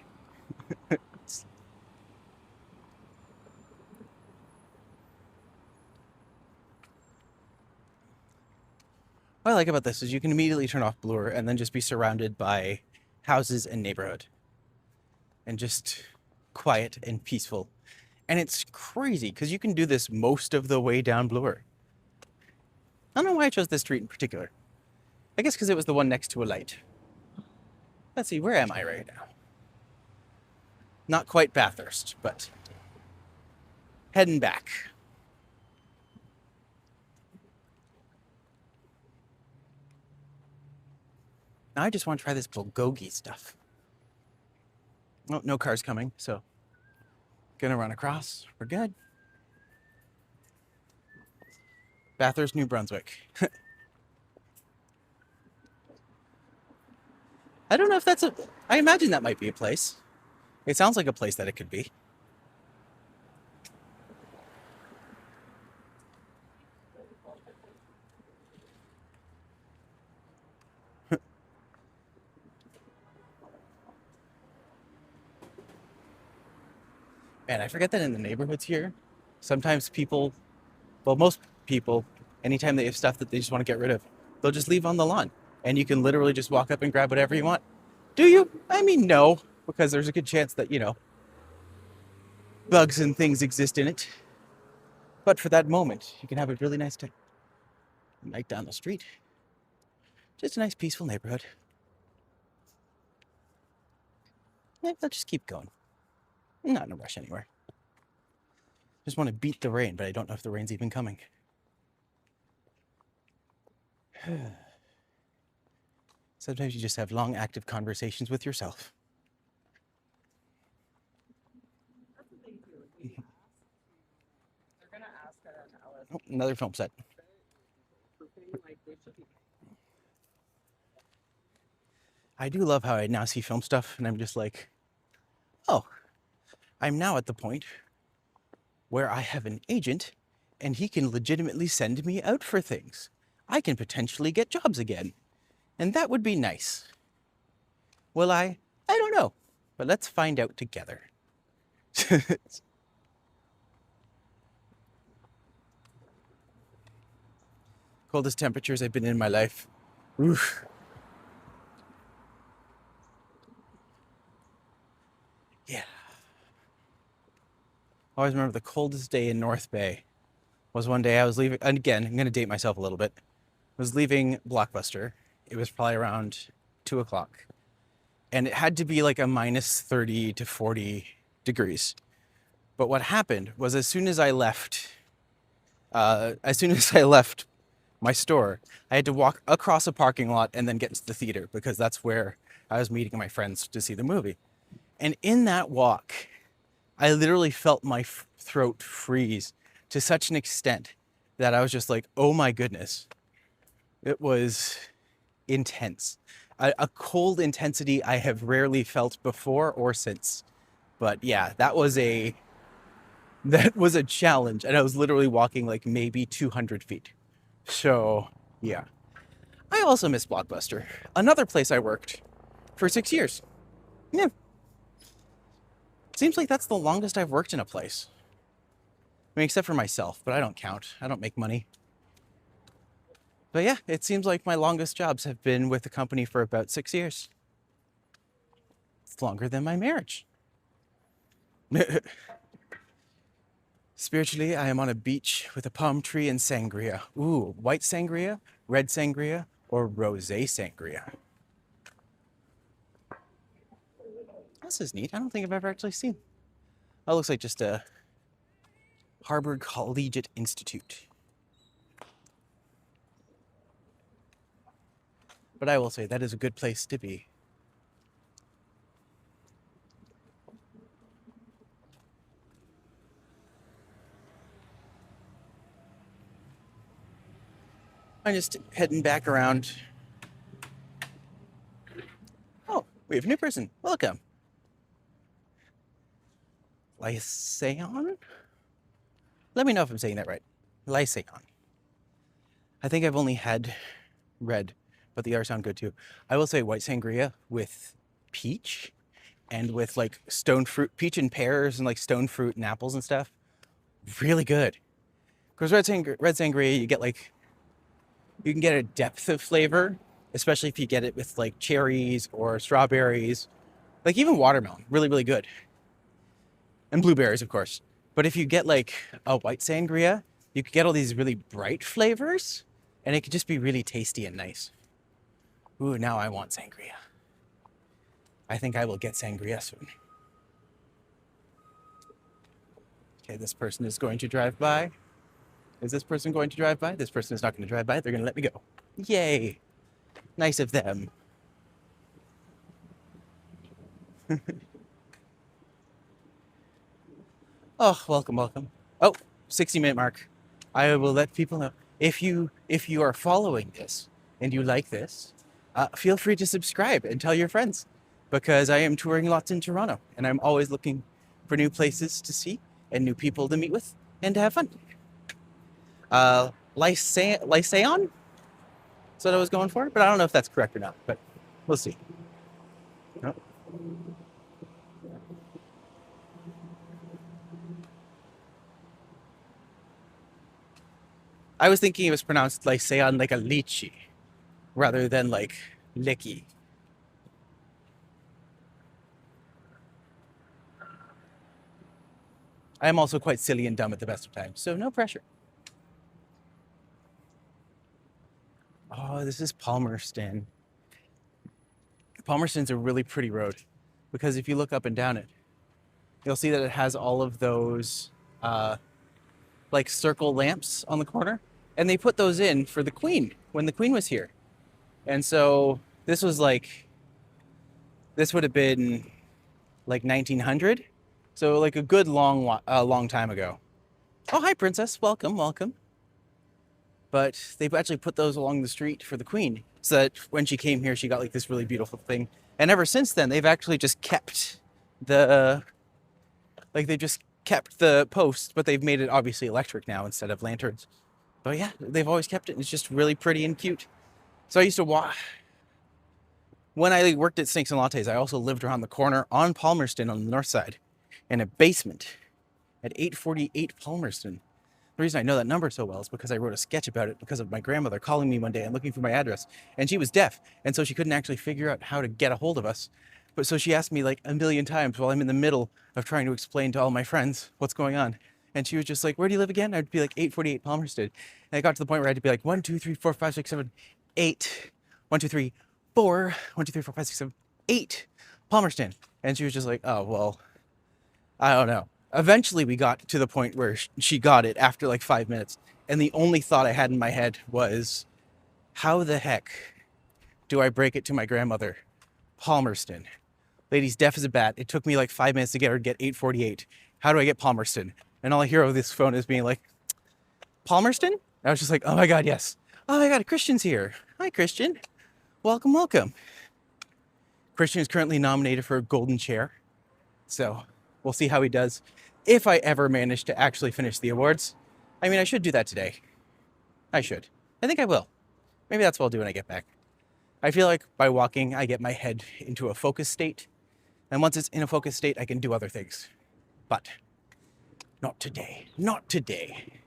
What I like about this is you can immediately turn off blur and then just be surrounded by houses and neighborhood. And just quiet and peaceful. And it's crazy because you can do this most of the way down Bloor. I don't know why I chose this street in particular. I guess because it was the one next to a light. Let's see, where am I right now? Not quite Bathurst, but heading back. Now I just want to try this bulgogi stuff. Oh, no cars coming, so gonna run across. We're good. Bathurst, New Brunswick. I don't know if that's a... I imagine that might be a place. It sounds like a place that it could be. Man, I forget that in the neighborhoods here, sometimes people, well, most people, anytime they have stuff that they just want to get rid of, they'll just leave on the lawn. And you can literally just walk up and grab whatever you want. Do you? I mean, no, because there's a good chance that, bugs and things exist in it. But for that moment, you can have a really nice night down the street. Just a nice, peaceful neighborhood. Yeah, I'll just keep going. I'm not in a rush anywhere. Just want to beat the rain, but I don't know if the rain's even coming. Sometimes you just have long, active conversations with yourself. That's the thing too. If we ask, they're gonna ask her and tell us. Oh, another film set. Like they should be. I do love how I now see film stuff and I'm just like, oh, I'm now at the point where I have an agent and he can legitimately send me out for things. I can potentially get jobs again. And that would be nice. Will I? I don't know. But let's find out together. Coldest temperatures I've been in my life. Oof. Yeah. I always remember the coldest day in North Bay was one day I was leaving, and again, I'm going to date myself a little bit. I was leaving Blockbuster. It was probably around 2 o'clock. And it had to be like a minus 30 to 40 degrees. But what happened was as soon as I left my store, I had to walk across a parking lot and then get to the theater because that's where I was meeting my friends to see the movie. And in that walk, I literally felt my throat freeze to such an extent that I was just like, oh my goodness. It was intense. A cold intensity I have rarely felt before or since. But yeah, that was a challenge. And I was literally walking like maybe 200 feet. So yeah. I also miss Blockbuster. Another place I worked for 6 years. Yeah. Seems like that's the longest I've worked in a place. I mean, except for myself, but I don't count. I don't make money. But yeah, it seems like my longest jobs have been with the company for about 6 years. It's longer than my marriage. Spiritually, I am on a beach with a palm tree and sangria. Ooh, white sangria, red sangria, or rosé sangria. This is neat. I don't think I've ever actually seen. That looks like just a Harvard Collegiate Institute. But I will say that is a good place to be. I'm just heading back around. Oh, we have a new person. Welcome. Lyceon? Let me know if I'm saying that right. Lyceon. I think I've only had red, but the others sound good too. I will say white sangria with peach and with like stone fruit, peach and pears and like stone fruit and apples and stuff. Really good. Because red sangria, you get like You can get a depth of flavor, especially if you get it with like cherries or strawberries, like even watermelon, really, really good. And blueberries, of course. But if you get like a white sangria, you could get all these really bright flavors, and it could just be really tasty and nice. Ooh, now I want sangria. I think I will get sangria soon. Okay, this person is going to drive by. Is this person going to drive by? This person is not going to drive by. They're going to let me go. Yay. Nice of them. Oh, welcome, welcome. Oh, 60-minute mark. I will let people know. If you are following this and you like this, feel free to subscribe and tell your friends, because I am touring lots in Toronto and I'm always looking for new places to see and new people to meet with and to have fun. Lyceon? That's what I was going for, but I don't know if that's correct or not, but we'll see. Oh. I was thinking it was pronounced Lyceon like a lychee, rather than like licky. I am also quite silly and dumb at the best of times, so no pressure. Oh, this is Palmerston. Palmerston's a really pretty road, because if you look up and down it, you'll see that it has all of those like circle lamps on the corner, and they put those in for the Queen when the Queen was here. And so this would have been like 1900, so like a good long time ago. Oh, hi, Princess. Welcome, welcome. But they've actually put those along the street for the Queen, so that when she came here, she got like this really beautiful thing. And ever since then, they've actually just kept the post, but they've made it obviously electric now instead of lanterns. But yeah, they've always kept it, and it's just really pretty and cute. So I used to walk. When I worked at Snakes and Lattes, I also lived around the corner on Palmerston on the north side, in a basement at 848 Palmerston. The reason I know that number so well is because I wrote a sketch about it because of my grandmother calling me one day and looking for my address. And she was deaf, and so she couldn't actually figure out how to get a hold of us. But so she asked me like a million times while I'm in the middle of trying to explain to all my friends what's going on. And she was just like, where do you live again? I'd be like 848 Palmerston. And I got to the point where I had to be like 1, 2, 3, 4, 5, 6, 7, 8. 1, 2, 3, 4. 1, 2, 3, 4, 5, 6, 7, 8 Palmerston. And she was just like, oh, well, I don't know. Eventually we got to the point where she got it after like 5 minutes. And the only thought I had in my head was, how the heck do I break it to my grandmother? Palmerston. Lady's deaf as a bat. It took me like 5 minutes to get her to get 848. How do I get Palmerston? And all I hear over this phone is being like, Palmerston? And I was just like, oh my God, yes. Oh my God, Christian's here. Hi, Christian. Welcome, welcome. Christian is currently nominated for a Golden Chair. So we'll see how he does. If I ever manage to actually finish the awards. I mean, I should do that today. I should. I think I will. Maybe that's what I'll do when I get back. I feel like by walking, I get my head into a focus state. And once it's in a focus state, I can do other things. But not today. Not today.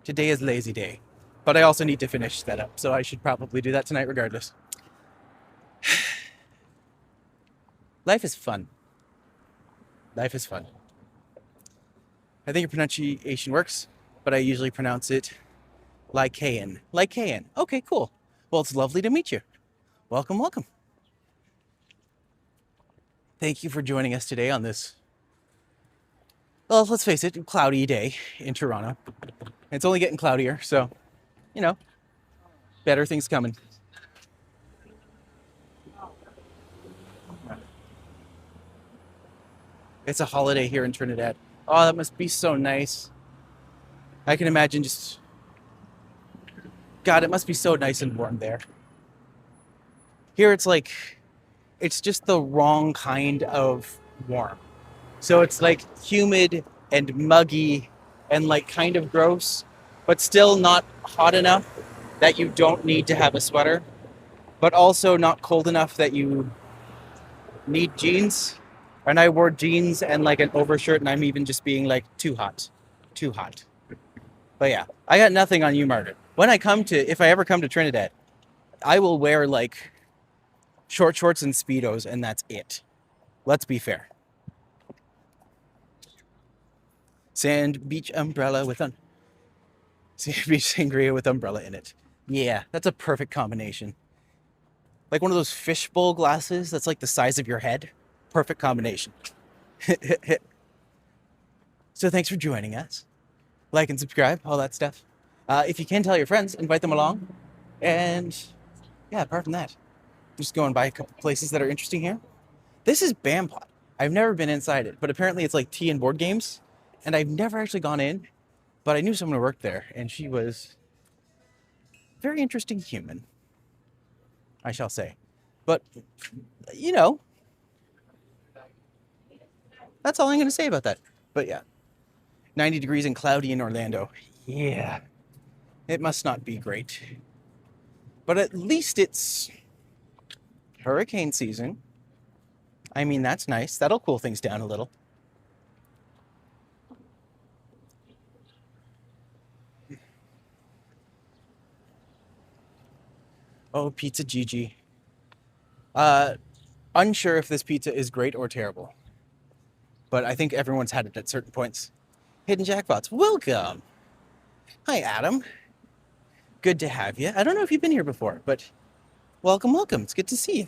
Today is lazy day. But I also need to finish that up, so I should probably do that tonight regardless. Life is fun. Life is fun. I think your pronunciation works, but I usually pronounce it Lycaean. Lycaean. Okay, cool. Well, it's lovely to meet you. Welcome, welcome. Thank you for joining us today on this, well, let's face it, cloudy day in Toronto. It's only getting cloudier, so, you know, better things coming. It's a holiday here in Trinidad. Oh, that must be so nice. I can imagine just, God, it must be so nice and warm there. Here it's like, it's just the wrong kind of warm. So it's like humid and muggy and like kind of gross, but still not hot enough that you don't need to have a sweater, but also not cold enough that you need jeans. And I wore jeans and like an overshirt, and I'm even just being like too hot. Too hot. But yeah, I got nothing on you, Margaret. if I ever come to Trinidad, I will wear like short shorts and Speedos, and that's it. Let's be fair. Sand beach umbrella with sand beach sangria with umbrella in it. Yeah, that's a perfect combination. Like one of those fishbowl glasses that's like the size of your head. Perfect combination. So thanks for joining us. Like and subscribe, all that stuff. If you can, tell your friends, invite them along. And yeah, apart from that, just going by a couple places that are interesting here. This is Bampot. I've never been inside it, but apparently it's like tea and board games. And I've never actually gone in, but I knew someone who worked there, and she was a very interesting human, I shall say. But, you know, that's all I'm going to say about that. But yeah, 90 degrees and cloudy in Orlando. Yeah, it must not be great. But at least it's hurricane season. I mean, that's nice. That'll cool things down a little. Oh, Pizza Gigi. Unsure if this pizza is great or terrible, but I think everyone's had it at certain points. Hidden Jackpots, welcome. Hi, Adam. Good to have you. I don't know if you've been here before, but welcome, welcome. It's good to see you.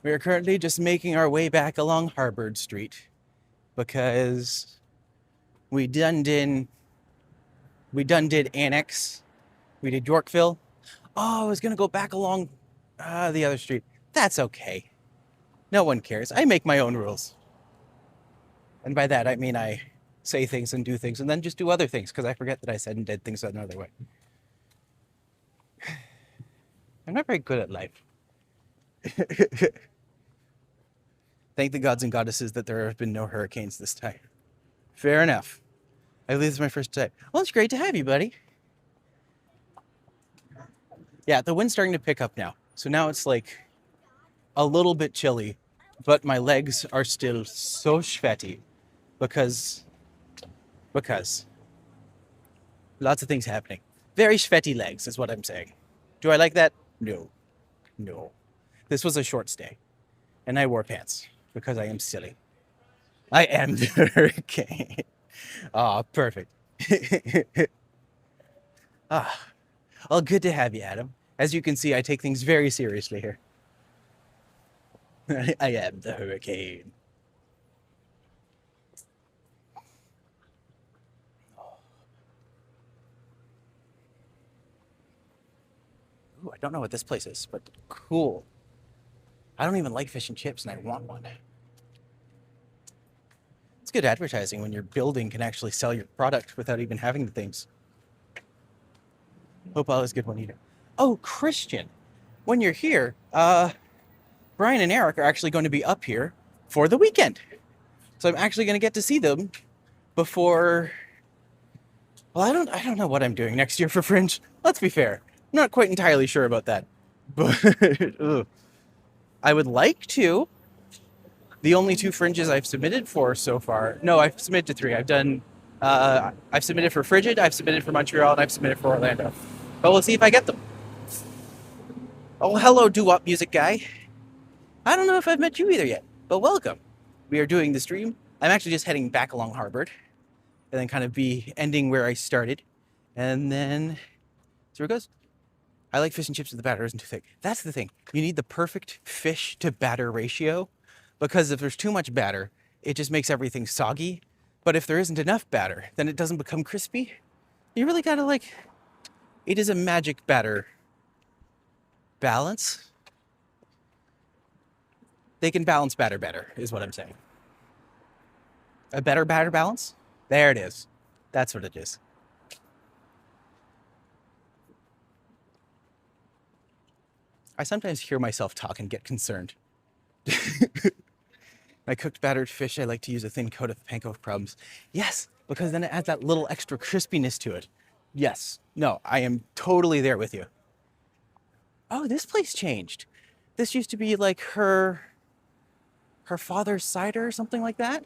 We are currently just making our way back along Harvard Street because we done did Annex, we did Yorkville. Oh, I was gonna go back along the other street. That's okay. No one cares. I make my own rules. And by that, I mean I say things and do things and then just do other things because I forget that I said and did things another way. I'm not very good at life. Thank the gods and goddesses that there have been no hurricanes this time. Fair enough. I believe this is my first time. Well, it's great to have you, buddy. Yeah, the wind's starting to pick up now. So now it's like a little bit chilly, but my legs are still so sweaty because lots of things happening. Very sweaty legs is what I'm saying. Do I like that? No. No. This was a short stay, and I wore pants because I am silly. I am the hurricane. Ah, perfect. Well, good to have you, Adam. As you can see, I take things very seriously here. I am the hurricane. Ooh, I don't know what this place is, but cool. I don't even like fish and chips, and I want one. It's good advertising when your building can actually sell your product without even having the things. Hope all is good when you do. Oh, Christian, when you're here, Brian and Eric are actually going to be up here for the weekend. So I'm actually going to get to see them before. Well, I don't know what I'm doing next year for Fringe. Let's be fair. I'm not quite entirely sure about that. But I would like to. The only 2 Fringes I've submitted for so far. No, I've submitted to 3. I've submitted for Frigid, I've submitted for Montreal, and I've submitted for Orlando. But we'll see if I get them. Oh, hello, doo-wop music guy. I don't know if I've met you either yet, but welcome. We are doing the stream. I'm actually just heading back along Harvard and then kind of be ending where I started. And then, so it goes. I like fish and chips with the batter isn't too thick. That's the thing. You need the perfect fish to batter ratio because if there's too much batter, it just makes everything soggy. But if there isn't enough batter, then it doesn't become crispy. You really gotta it is a magic batter balance. They can balance batter better, is what I'm saying. A better batter balance? There it is. That's what it is. I sometimes hear myself talk and get concerned. My cooked battered fish, I like to use a thin coat of panko crumbs. Yes, because then it adds that little extra crispiness to it. Yes. No, I am totally there with you. Oh, this place changed. This used to be like her father's cider or something like that.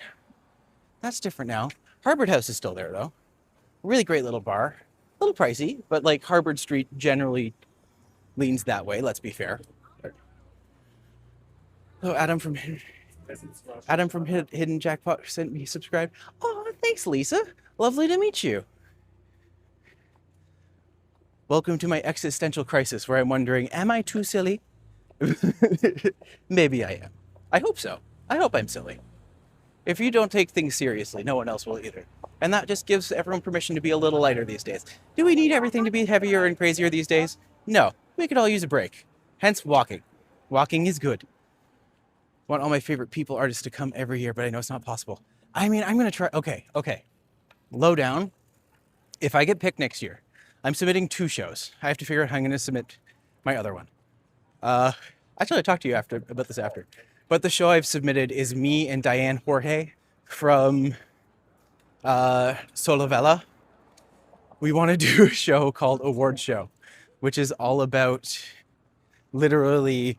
That's different now. Harvard House is still there though. Really great little bar. A little pricey, but like Harvard Street generally leans that way, let's be fair. Oh, Adam from Hidden Jackpot sent me subscribe. Oh, thanks, Lisa. Lovely to meet you. Welcome to my existential crisis where I'm wondering, am I too silly? Maybe I am. I hope so. I hope I'm silly. If you don't take things seriously, no one else will either. And that just gives everyone permission to be a little lighter these days. Do we need everything to be heavier and crazier these days? No. We could all use a break. Hence walking. Walking is good. Want all my favorite people artists to come every year, but I know it's not possible. I mean, I'm going to try. Okay. Low down. If I get picked next year, I'm submitting 2 shows. I have to figure out how I'm going to submit my other one. Actually, I'll talk to you about this after. But the show I've submitted is me and Diane Jorge from Solovella. We want to do a show called Award Show, which is all about literally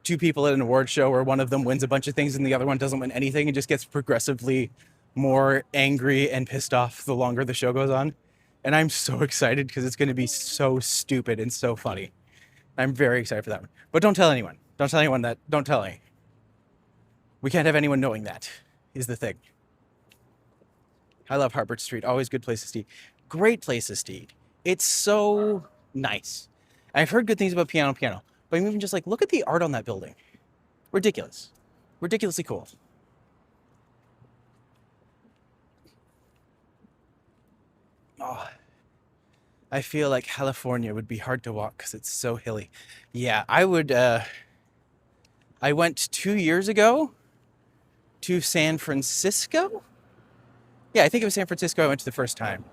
2 people at an award show where one of them wins a bunch of things and the other one doesn't win anything and just gets progressively more angry and pissed off the longer the show goes on. And I'm so excited because it's going to be so stupid and so funny. I'm very excited for that one. But don't tell anyone. Don't tell anyone that. Don't tell any. We can't have anyone knowing that, is the thing. I love Harvard Street. Always good places to eat. Great places to eat. It's so nice. I've heard good things about Piano, but I'm even just like, look at the art on that building. Ridiculous. Ridiculously cool. Oh, I feel like California would be hard to walk because it's so hilly. Yeah, I would. I went 2 years ago to San Francisco. Yeah, I think it was San Francisco I went to the first time.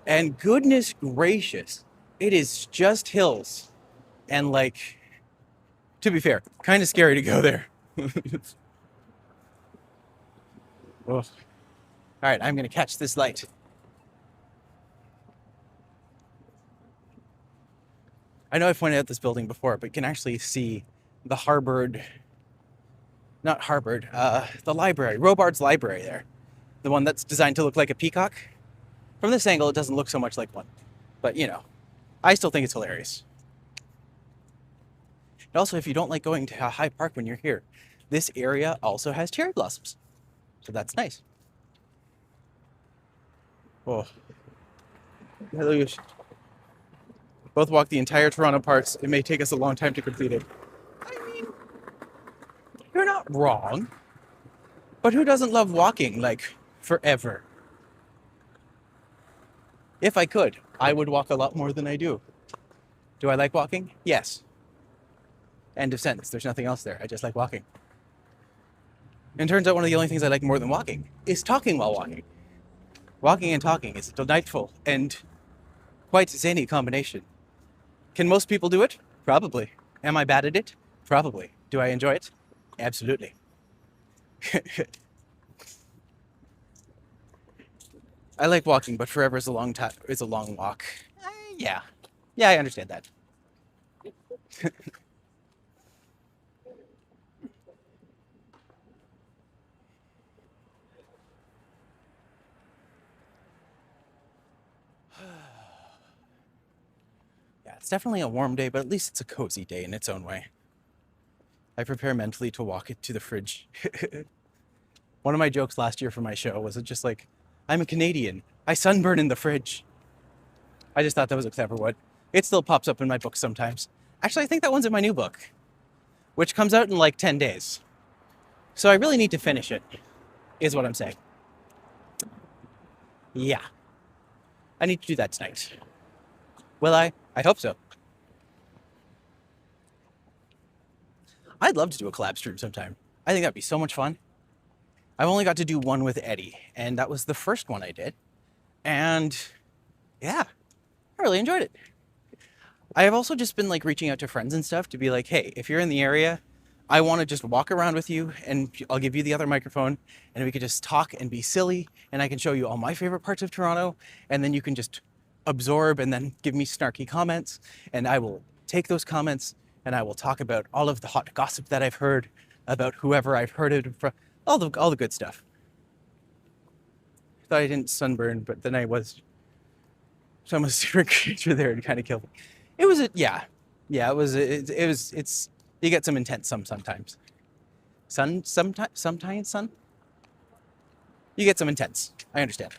And goodness gracious, it is just hills. And like, to be fair, kind of scary to go there. All right, I'm going to catch this light. I know I've pointed out this building before, but you can actually see the the library, Robards Library there. The one that's designed to look like a peacock. From this angle, it doesn't look so much like one. But, you know, I still think it's hilarious. And also, if you don't like going to High Park when you're here, this area also has cherry blossoms. So that's nice. Oh. Hello. Both walk the entire Toronto parts. It may take us a long time to complete it. I mean, you're not wrong. But who doesn't love walking, like, forever? If I could, I would walk a lot more than I do. Do I like walking? Yes. End of sentence. There's nothing else there. I just like walking. And turns out one of the only things I like more than walking is talking while walking. Walking and talking is a delightful and quite zany combination. Can most people do it? Probably. Am I bad at it? Probably. Do I enjoy it? Absolutely. I like walking, but forever is a long time. Is a long walk. Yeah, I understand that. Yeah, it's definitely a warm day, but at least it's a cozy day in its own way. I prepare mentally to walk it to the fridge. One of my jokes last year for my show was just like, I'm a Canadian. I sunburn in the fridge. I just thought that was a clever one. It still pops up in my book sometimes. Actually, I think that one's in my new book, which comes out in like 10 days. So I really need to finish it, is what I'm saying. Yeah. I need to do that tonight. Will I? I hope so. I'd love to do a collab stream sometime. I think that'd be so much fun. I've only got to do one with Eddie, and that was the first one I did. And yeah, I really enjoyed it. I have also just been like reaching out to friends and stuff to be like, hey, if you're in the area, I want to just walk around with you and I'll give you the other microphone and we could just talk and be silly and I can show you all my favorite parts of Toronto and then you can just absorb and then give me snarky comments and I will take those comments and I will talk about all of the hot gossip that I've heard about whoever I've heard it from, all the good stuff. Thought I didn't sunburn, but then I was. Some different creature there and kind of killed me. It was yeah. It's you get some intense sometimes. Sometimes sun. You get some intense. I understand.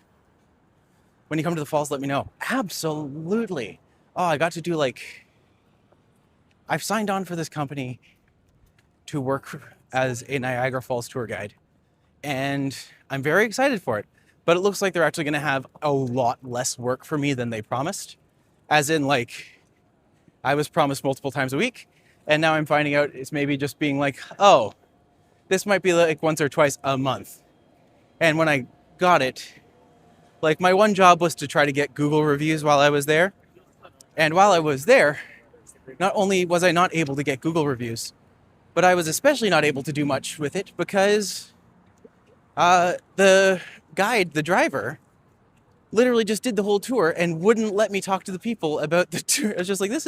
When you come to the falls, let me know. Absolutely. Oh, I got to do like. I've signed on for this company to work as a Niagara Falls tour guide, and I'm very excited for it. But it looks like they're actually going to have a lot less work for me than they promised. As in, like, I was promised multiple times a week, and now I'm finding out it's maybe just being like, oh, this might be like once or twice a month. And when I got it, like, my one job was to try to get Google reviews while I was there. And while I was there, not only was I not able to get Google reviews, but I was especially not able to do much with it because the guide, the driver, literally just did the whole tour and wouldn't let me talk to the people about the tour. I was just like, don't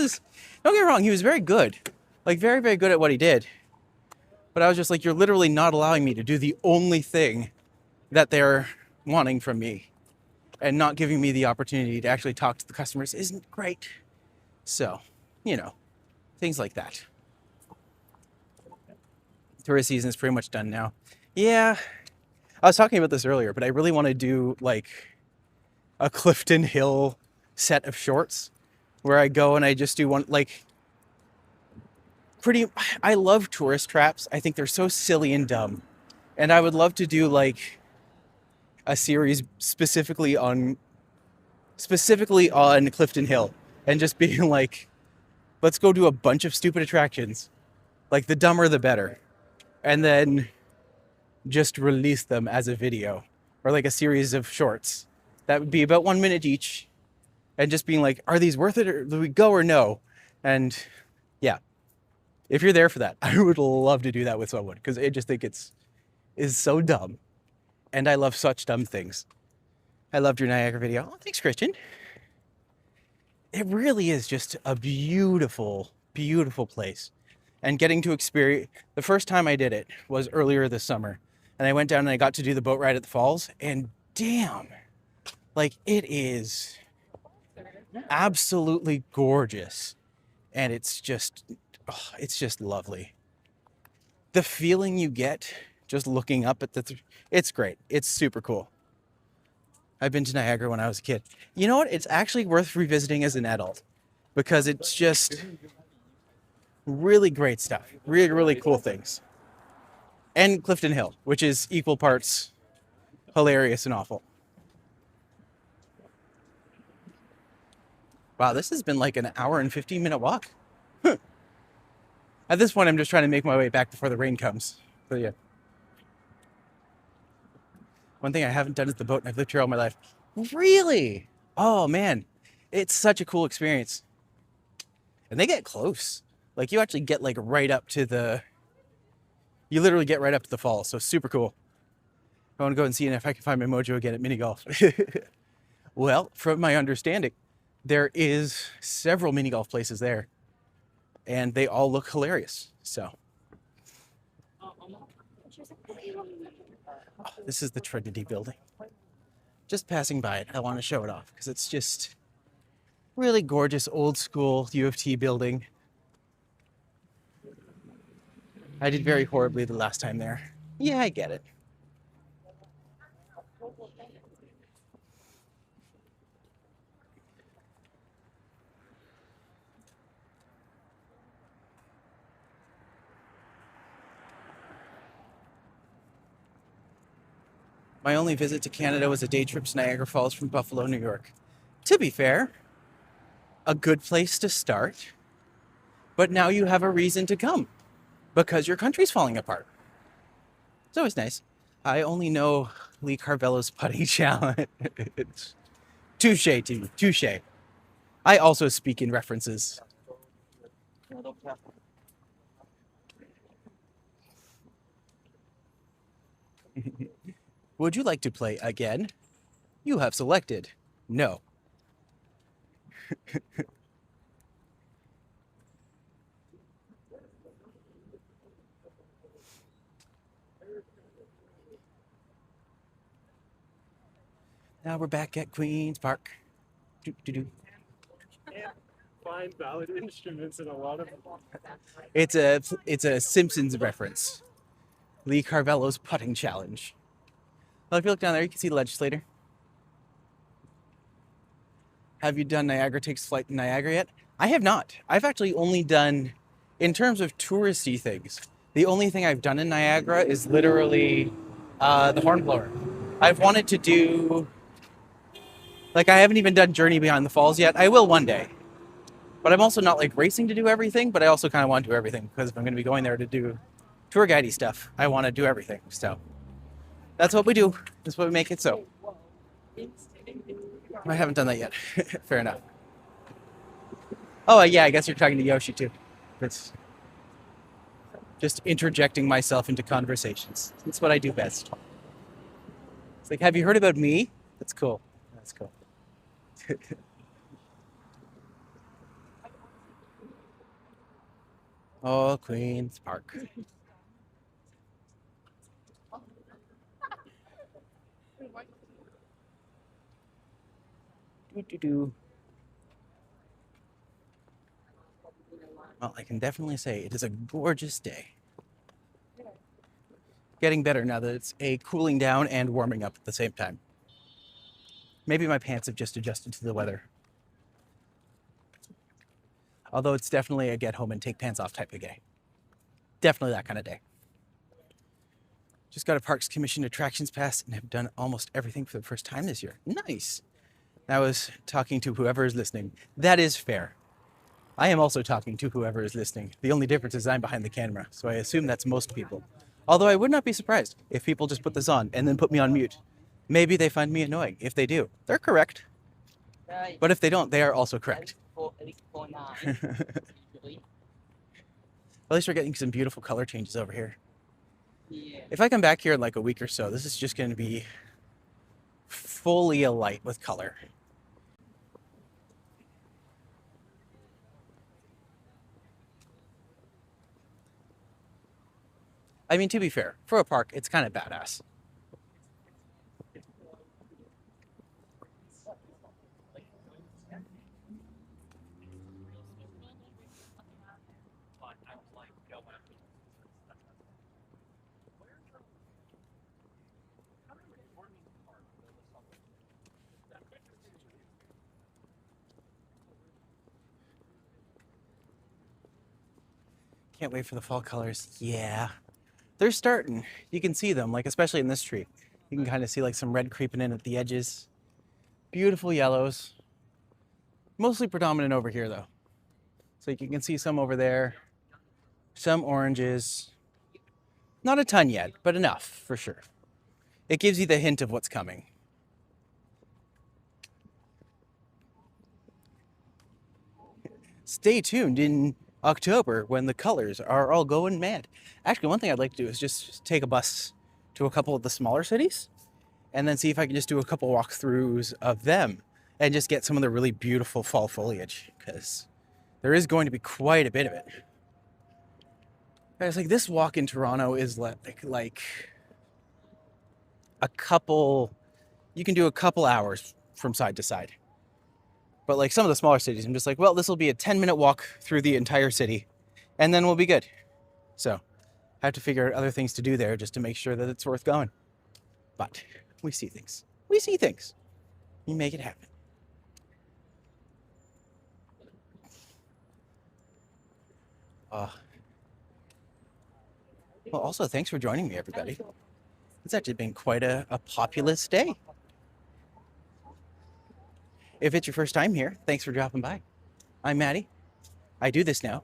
get me wrong, he was very good. Like, very, very good at what he did. But I was just like, you're literally not allowing me to do the only thing that they're wanting from me. And not giving me the opportunity to actually talk to the customers isn't great. So, things like that. Tourist season is pretty much done now. Yeah, I was talking about this earlier, but I really want to do like a Clifton Hill set of shorts where I go and I just do one, like, I love tourist traps. I think they're so silly and dumb. And I would love to do like a series specifically on Clifton Hill and just being like, let's go do a bunch of stupid attractions. Like, the dumber the better. And then just release them as a video or like a series of shorts that would be about 1 minute each, and just being like, are these worth it, or do we go or no? And yeah, if you're there for that, I would love to do that with someone because I just think is so dumb, and I love such dumb things. I loved your Niagara video. Oh, thanks, Christian. It really is just a beautiful, beautiful place. And getting to experience, the first time I did it was earlier this summer. And I went down and I got to do the boat ride at the falls. And damn, like, it is absolutely gorgeous. And it's just lovely. The feeling you get just looking up at it's great. It's super cool. I've been to Niagara when I was a kid. You know what? It's actually worth revisiting as an adult because it's just really great stuff. Really, really cool things. And Clifton Hill, which is equal parts hilarious and awful. Wow, this has been like an hour and 15-minute walk. At this point, I'm just trying to make my way back before the rain comes. But yeah. One thing I haven't done is the boat, and I've lived here all my life. Really? Oh, man. It's such a cool experience. And they get close. Like, you actually get like right up to you literally get right up to the falls. So super cool. I want to go and see if I can find my mojo again at mini golf. Well, from my understanding, there is several mini golf places there, and they all look hilarious. So, this is the Trinity building. Just passing by it, I want to show it off because it's just really gorgeous, old school U of T building. I did very horribly the last time there. Yeah, I get it. My only visit to Canada was a day trip to Niagara Falls from Buffalo, New York. To be fair, a good place to start, but now you have a reason to come because your country's falling apart. It's always nice. I only know Lee Carvello's putting challenge. Touche, team. Touche. I also speak in references. Would you like to play again? You have selected no. Now we're back at Queen's Park. Do, do, do. Find valid instruments in a lot of. It's a Simpsons reference. Lee Carvello's putting challenge. Well, if you look down there, you can see the legislator. Have you done Niagara Takes Flight in Niagara yet? I have not. I've actually only done, in terms of touristy things, the only thing I've done in Niagara is literally the Hornblower. I've wanted to do, like, I haven't even done Journey Beyond the Falls yet. I will one day. But I'm also not like racing to do everything, but I also kind of want to do everything because if I'm going to be going there to do tour guidey stuff, I want to do everything. So that's what we do. That's what we make it so. I haven't done that yet. Fair enough. Oh, yeah, I guess you're talking to Yoshi too. It's just interjecting myself into conversations. That's what I do best. It's like, have you heard about me? That's cool. That's cool. Oh, Queen's Park. Do. Well, I can definitely say it is a gorgeous day. Getting better now that it's a cooling down and warming up at the same time. Maybe my pants have just adjusted to the weather. Although it's definitely a get home and take pants off type of day. Definitely that kind of day. Just got a Parks Commission attractions pass and have done almost everything for the first time this year. Nice. I was talking to whoever is listening. That is fair. I am also talking to whoever is listening. The only difference is I'm behind the camera, so I assume that's most people. Although I would not be surprised if people just put this on and then put me on mute. Maybe they find me annoying. If they do, they're correct. But if they don't, they are also correct. At least we're getting some beautiful color changes over here. If I come back here in like a week or so, this is just going to be fully alight with color. I mean, to be fair, for a park, it's kind of badass. Can't wait for the fall colors. Yeah. They're starting. You can see them, like especially in this tree. You can kind of see like some red creeping in at the edges. Beautiful yellows. Mostly predominant over here though. So you can see some over there. Some oranges. Not a ton yet, but enough for sure. It gives you the hint of what's coming. Stay tuned in October when the colors are all going mad. Actually, one thing I'd like to do is just take a bus to a couple of the smaller cities and then see if I can just do a couple walkthroughs of them and just get some of the really beautiful fall foliage because there is going to be quite a bit of it. Guys, like this walk in Toronto is like a couple, you can do a couple hours from side to side. But like some of the smaller cities, I'm just like, well, this will be a 10-minute walk through the entire city and then we'll be good. So I have to figure out other things to do there just to make sure that it's worth going. But we see things. We see things. We make it happen. Well, also, thanks for joining me, everybody. It's actually been quite a populous day. If it's your first time here, thanks for dropping by. I'm Matti. I do this now.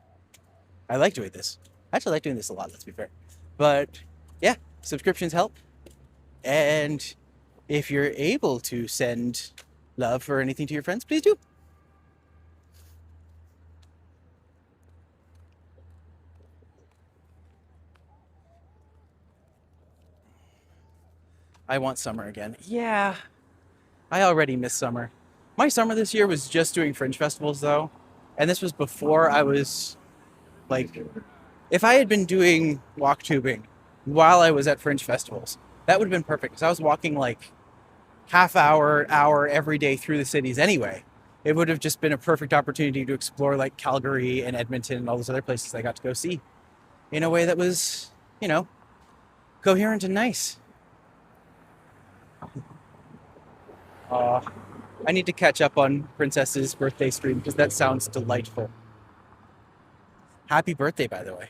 I like doing this. I actually like doing this a lot, let's be fair. But yeah, subscriptions help. And if you're able to send love or anything to your friends, please do. I want summer again. Yeah, I already miss summer. My summer this year was just doing fringe festivals though. And this was before I was like, if I had been doing walk tubing while I was at fringe festivals, that would have been perfect because I was walking like half hour every day through the cities anyway. It would have just been a perfect opportunity to explore like Calgary and Edmonton and all those other places I got to go see in a way that was, you know, coherent and nice. I need to catch up on Princess's birthday stream because that sounds delightful. Happy birthday, by the way.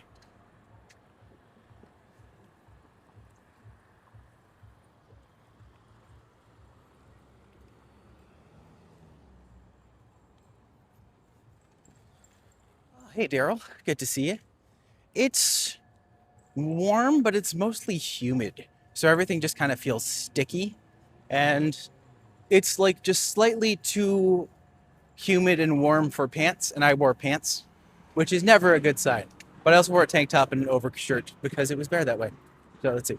Hey, Daryl. Good to see you. It's warm, but it's mostly humid. So everything just kind of feels sticky. And it's like just slightly too humid and warm for pants. And I wore pants, which is never a good sign. But I also wore a tank top and an overshirt because it was better that way. So let's see.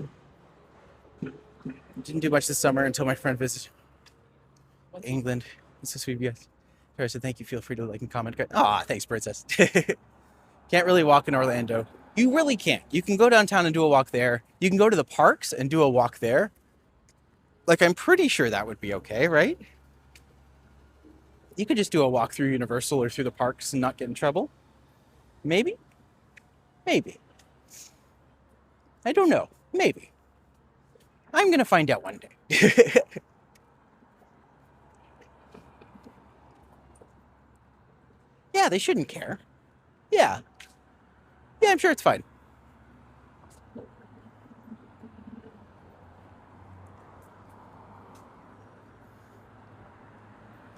Didn't do much this summer until my friend visited England. It's so sweet of you guys. Sorry, so thank you. Feel free to like and comment. Ah, thanks, Princess. Can't really walk in Orlando. You really can't. You can go downtown and do a walk there. You can go to the parks and do a walk there. Like, I'm pretty sure that would be okay, right? You could just do a walk through Universal or through the parks and not get in trouble. Maybe? Maybe. I don't know. Maybe. I'm going to find out one day. Yeah, they shouldn't care. Yeah. Yeah, I'm sure it's fine.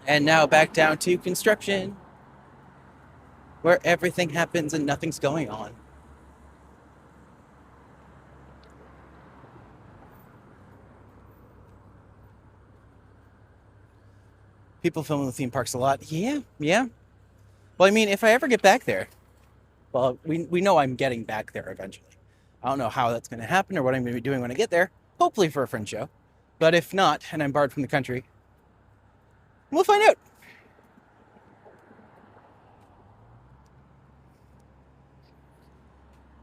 And now back down to construction, where everything happens and nothing's going on. People film in the theme parks a lot. Yeah. Well, I mean, if I ever get back there, well, we know I'm getting back there eventually. I don't know how that's going to happen or what I'm going to be doing when I get there. Hopefully for a friend show. But if not, and I'm barred from the country, we'll find out.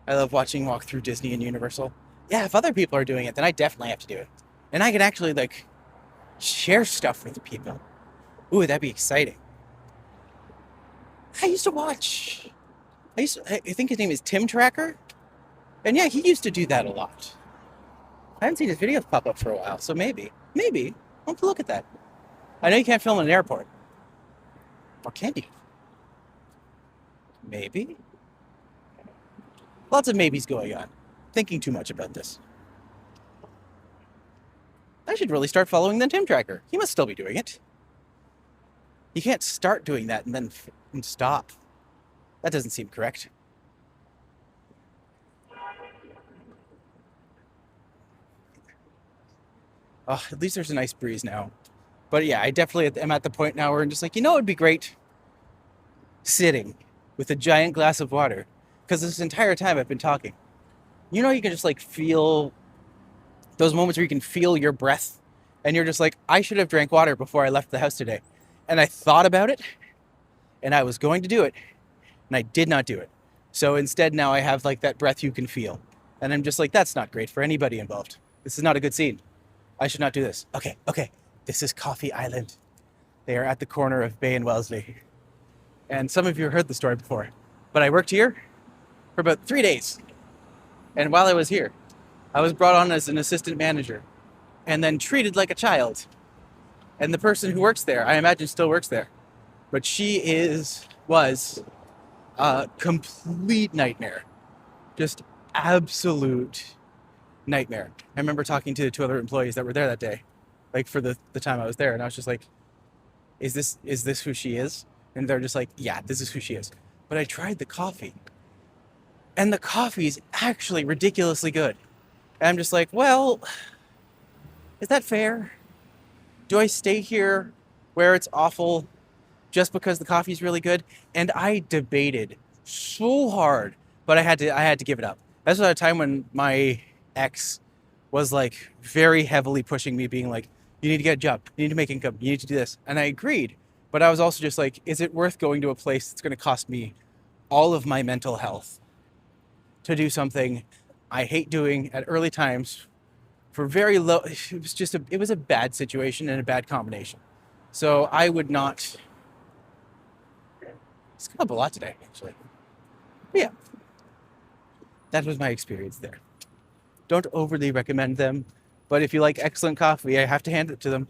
I love watching walk through Disney and Universal. Yeah, if other people are doing it, then I definitely have to do it. And I can actually, like, share stuff with people. Ooh, that'd be exciting. I used to watch. I think his name is Tim Tracker. And yeah, he used to do that a lot. I haven't seen his videos pop up for a while, so maybe. I'll have to look at that. I know you can't film in an airport. Or can you? Maybe? Lots of maybes going on. Thinking too much about this. I should really start following the Tim Tracker. He must still be doing it. You can't start doing that and then stop. That doesn't seem correct. Oh, at least there's a nice breeze now. But yeah, I definitely am at the point now where I'm just like, you know, it'd be great sitting with a giant glass of water. Because this entire time I've been talking. You know, you can just like feel those moments where you can feel your breath. And you're just like, I should have drank water before I left the house today. And I thought about it. And I was going to do it. And I did not do it. So instead now I have like that breath you can feel. And I'm just like, that's not great for anybody involved. This is not a good scene. I should not do this. Okay. This is Coffee Island. They are at the corner of Bay and Wellesley. And some of you have heard the story before. But I worked here for about 3 days. And while I was here, I was brought on as an assistant manager and then treated like a child. And the person who works there, I imagine still works there. But she was a complete nightmare. Just absolute nightmare. I remember talking to the 2 other employees that were there that day, like for the time I was there, and I was just like, is this who she is? And they're just like, yeah, this is who she is. But I tried the coffee, and the coffee is actually ridiculously good. And I'm just like, well, is that fair? Do I stay here where it's awful just because the coffee's really good? And I debated so hard, but I had to give it up. That's at a time when my ex was like very heavily pushing me, being like, you need to get a job, you need to make income, you need to do this. And I agreed, but I was also just like, is it worth going to a place that's going to cost me all of my mental health to do something I hate doing at early times for very low. It was just it was a bad situation and a bad combination. So I would not. It's come up a lot today, actually. But yeah, that was my experience there. Don't overly recommend them, but if you like excellent coffee, I have to hand it to them.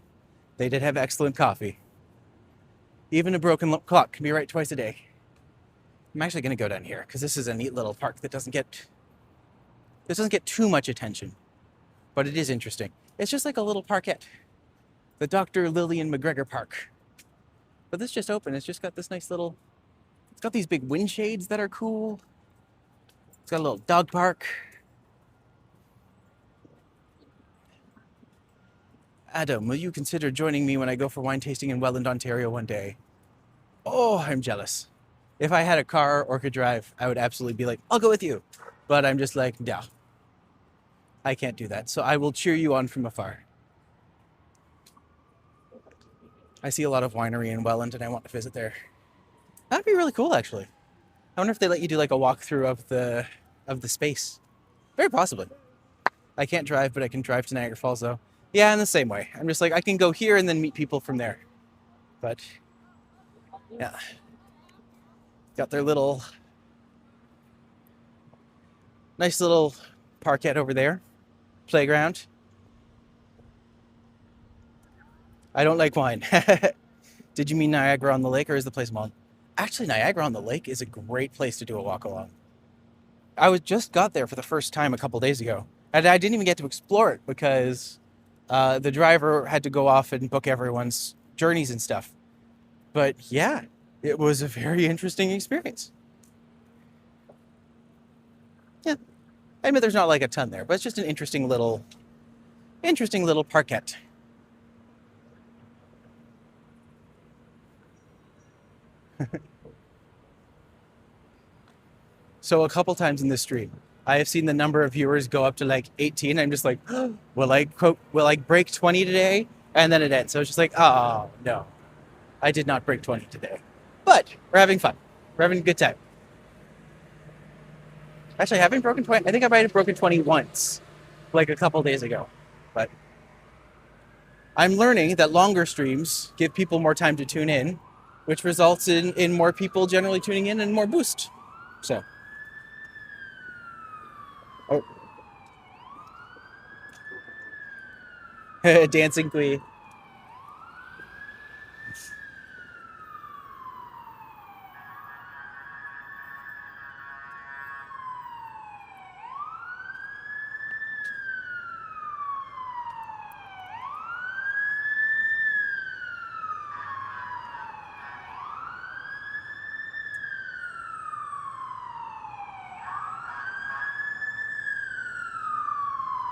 They did have excellent coffee. Even a broken clock can be right twice a day. I'm actually going to go down here because this is a neat little park that doesn't get too much attention, but it is interesting. It's just like a little parkette, the Dr. Lillian McGregor Park. But this just opened. It's just got this nice little. It's got these big wind shades that are cool. It's got a little dog park. Adam, will you consider joining me when I go for wine tasting in Welland, Ontario one day? Oh, I'm jealous. If I had a car or could drive, I would absolutely be like, I'll go with you. But I'm just like, no, I can't do that. So I will cheer you on from afar. I see a lot of winery in Welland and I want to visit there. That'd be really cool, actually. I wonder if they let you do like a walkthrough of the space. Very possibly. I can't drive, but I can drive to Niagara Falls, though. Yeah, in the same way. I'm just like, I can go here and then meet people from there. But, yeah. Got their nice little parkette over there. Playground. I don't like wine. Did you mean Niagara on the Lake, or is the place mall? Actually, Niagara on the Lake is a great place to do a walk along. I just got there for the first time a couple days ago. And I didn't even get to explore it because the driver had to go off and book everyone's journeys and stuff. But yeah, it was a very interesting experience. Yeah, I mean, there's not like a ton there, but it's just an interesting little parkette. So a couple times in this stream, I have seen the number of viewers go up to like 18. I'm just like, will I break 20 today? And then it ends. So it's just like, oh no, I did not break 20 today. But we're having fun. We're having a good time. Actually, I haven't broken 20. I think I might have broken 20 once, like a couple days ago. But I'm learning that longer streams give people more time to tune in, which results in more people generally tuning in and more boost. So. Oh. Dancing Queen.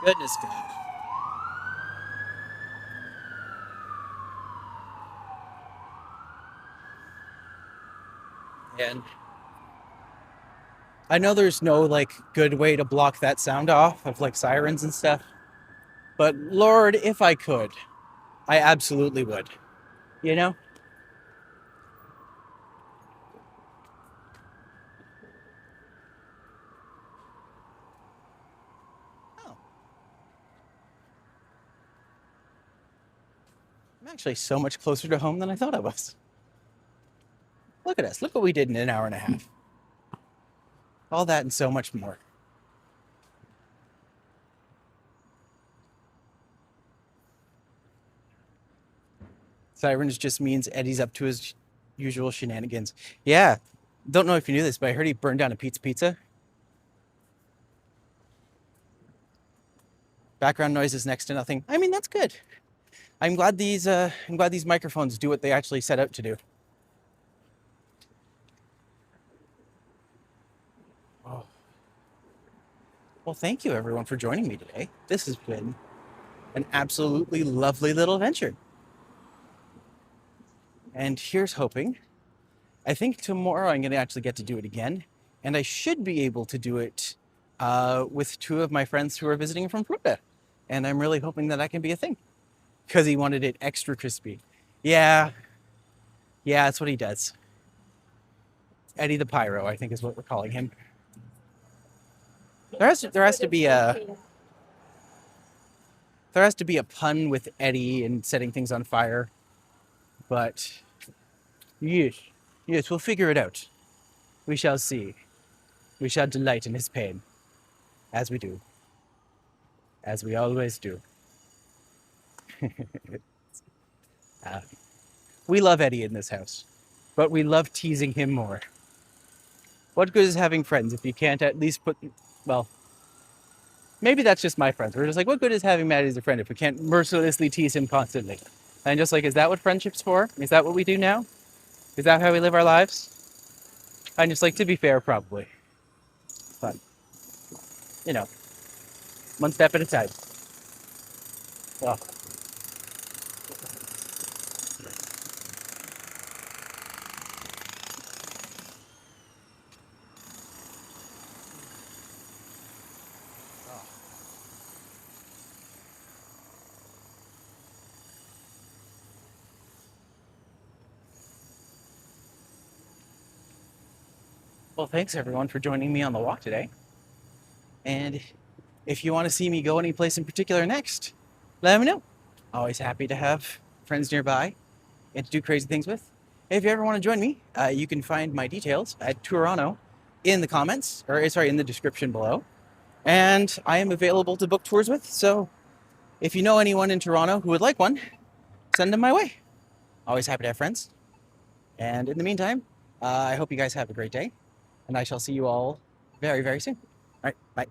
Goodness God. And I know there's no like good way to block that sound off of like sirens and stuff, but Lord, if I could, I absolutely would. You know? Oh. I'm actually so much closer to home than I thought I was. Look at us. Look what we did in an hour and a half. All that and so much more. Sirens just means Eddie's up to his usual shenanigans. Yeah. Don't know if you knew this, but I heard he burned down a pizza. Background noise is next to nothing. I mean, that's good. I'm glad these microphones do what they actually set out to do. Oh. Well, thank you everyone for joining me today. This has been an absolutely lovely little adventure. And here's hoping. I think tomorrow I'm going to actually get to do it again. And I should be able to do it with two of my friends who are visiting from Florida. And I'm really hoping that can be a thing. Because he wanted it extra crispy. Yeah, that's what he does. Eddie the Pyro, I think is what we're calling him. There has to be a... There has to be a pun with Eddie and setting things on fire. But yes, yes, we'll figure it out. We shall see. We shall delight in his pain, as we do, as we always do. Uh, we love Eddie in this house, but we love teasing him more. What good is having friends if you can't at least put, well, maybe that's just my friends. We're just like, what good is having Maddie as a friend if we can't mercilessly tease him constantly? And just like, is that what friendship's for? Is that what we do now? Is that how we live our lives? I'm just like, to be fair, probably. But, you know, one step at a time. Well, well, thanks everyone for joining me on the walk today. And if you want to see me go any place in particular next, let me know. Always happy to have friends nearby and to do crazy things with. If you ever want to join me, you can find my details at TOURonno in the comments, or sorry, in the description below. And I am available to book tours with, so if you know anyone in Toronto who would like one, send them my way. Always happy to have friends. And in the meantime, I hope you guys have a great day, and I shall see you all very, very soon. All right, bye.